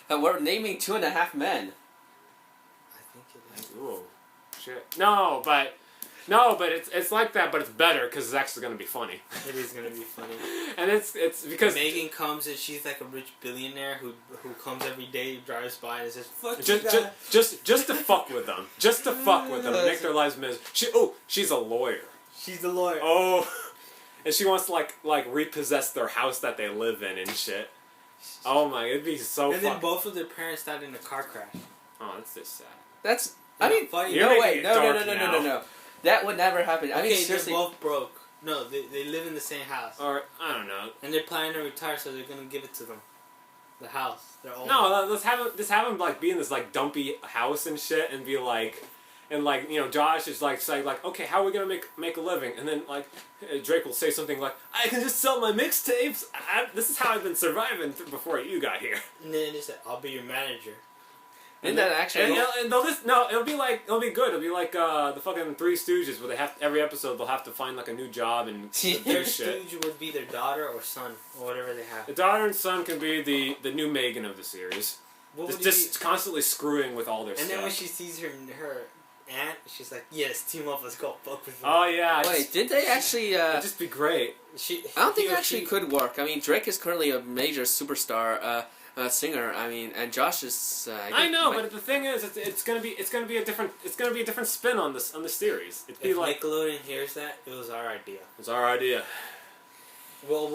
we're naming 2.5 Men. I think it is. Ooh, shit. No, but it's like that, but it's better because it's actually gonna be funny. It is gonna be funny. And it's because Megan comes and she's like a rich billionaire who comes every day, drives by and says, "Fuck you just, guys." just to fuck with them, just to fuck with them, and make their lives miserable. She's a lawyer. She's the lawyer. Oh, and she wants to like repossess their house that they live in and shit. Oh my, it'd be so. And then both of their parents died in a car crash. Oh, that's just sad. That's. Yeah, I mean, funny. You're no, making wait, it no, dark no. That would never happen. I Okay, mean, they're seriously. both broke. No, they live in the same house. Or I don't know. And they're planning to retire, so they're gonna give it to them. The house. Their own. No, let's have him like be in this like dumpy house and shit, and be like, and like Josh is like saying like, okay, how are we gonna make a living? And then like Drake will say something like, I can just sell my mixtapes. This is how I've been surviving before you got here. And then they said, "I'll be your manager." Isn't that actually? And they'll just it'll be good. It'll be like the fucking Three Stooges, where they have every episode they'll have to find like a new job and Their do shit. stooge would be their daughter or son or whatever they have. The daughter and son can be the new Megan of the series. What would Just constantly screwing with all their And stuff. then when she sees her aunt, she's like, "Yes, team up, let's go fuck with them." Oh yeah. Wait, did they actually? It'd just be great. I I don't think it actually could work. I mean, Drake is currently a major superstar singer. I mean, and Josh is. I know, but the thing is, it's gonna be a different spin on this series. It'd be If like Nickelodeon hears that, it was our idea. it's our idea. Well,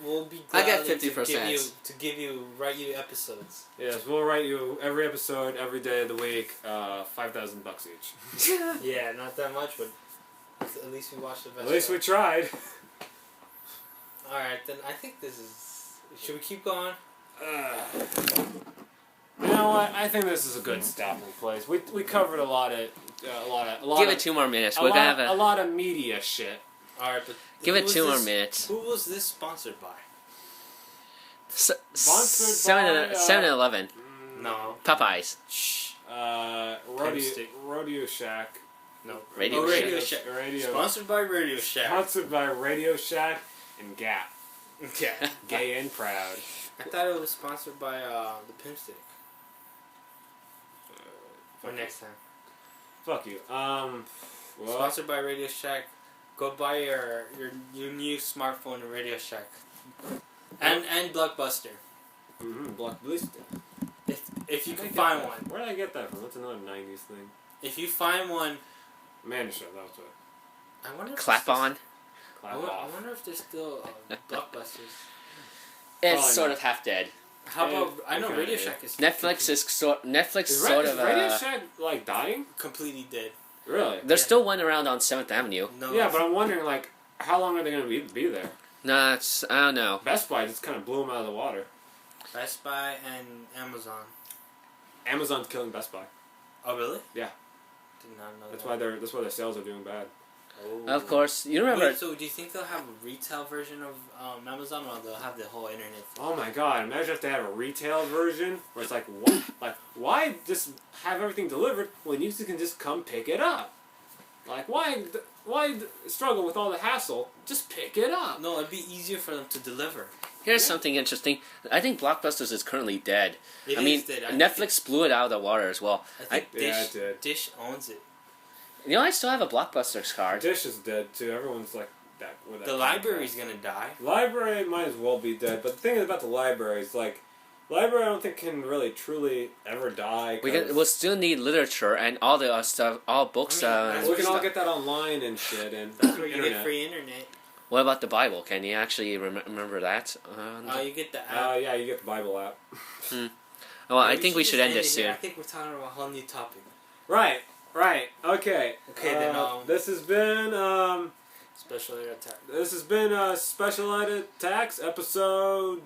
we'll be I glad get 50%. to write you episodes. Yes, we'll write you every episode, every day of the week, $5,000 each. Yeah, not that much, but at least we watched the best. At least we tried. All right, then I think this is. Should we keep going? You know what? I think this is a good stopping place. We covered a lot of. Give it 2 more minutes. We're gonna have a lot of media shit. All right, but Give who it was 2 more this- minutes. Who was this sponsored by? Sponsored by, 7-Eleven. No. Popeyes. Shh. Rodeo Shack. No. Radio Oh, Radio Shack. Shack. Radio. Sponsored by Radio Shack. Sponsored by Radio Shack and Gap. Yeah. Gay and proud. I thought it was sponsored by the Pimp Stick. For next time. Fuck you. Well, Sponsored by Radio Shack. Go buy your new smartphone at Radio Shack. And Blockbuster. Blockbuster. If you can find one. Where did I get that from? That's another 90s thing. If you find one, Man Show, that was what. I wonder if Clap there's- on. Clap I off. wonder if there's still Blockbusters. It's Oh, sort no. of half dead. How about I know okay. Radio Shack is Netflix is sort Is of. Radio Shack, like, dying? completely dead. Really? There's Yeah. still one around on 7th Avenue. No. Yeah, but I'm wondering, like, how long are they going to be there? No, it's I don't know. Best Buy just kind of blew them out of the water. Best Buy and Amazon. Amazon's killing Best Buy. Oh really? Yeah. Did not know That's that. why their sales are doing bad. Oh. Of course, you remember. Wait, so do you think they'll have a retail version of Amazon, or they'll have the whole internet? Oh my god! Imagine if they have a retail version where it's like, what? Like, why just have everything delivered when you can just come pick it up? Like, why struggle with all the hassle? Just pick it up. No, it'd be easier for them to deliver. Here's Yeah. something interesting. I think Blockbusters is currently dead. It I is mean, dead. Netflix blew it out of the water as well. I think Yeah, it did. Dish owns it. You know, I still have a Blockbusters card. Dish is dead too. Everyone's like that. With that The library's gonna die. Library might as well be dead. But the thing about the library is like, library I don't think can really truly ever die. We'll still need literature and all the stuff, all books. I mean, we can all stuff. get that online and shit and That's where you internet. get free internet. What about the Bible? Can you actually remember that? You get the app. Yeah, you get the Bible app. Well, I Maybe think we should end just this it here. soon. I think we're talking about a whole new topic. Right. Okay. Okay, then, this has been Special air attack. This has been Special Ed Attacks episode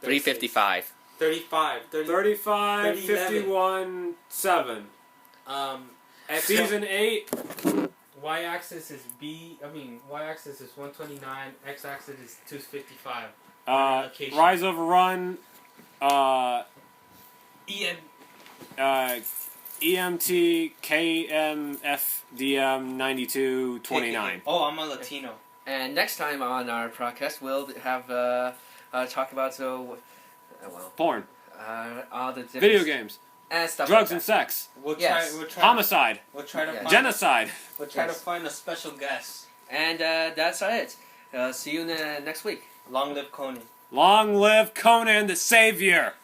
355. 35. 35, 30, 51, 7. Season 8. Y-axis is Y-axis is 129. X-axis is 255. Location. Rise Overrun. EM. EMT KMFDM 9229. Oh, I'm a Latino. And next time on our podcast, we'll have talk about Porn. all the different Video games. and stuff. Drugs like and sex. We'll Yes. try. We'll try. Homicide. We'll try to Yeah. find. Genocide. We'll try to Yes. find a special guest. And that's it. See you next week. Long live Coney. Long live Conan the Savior.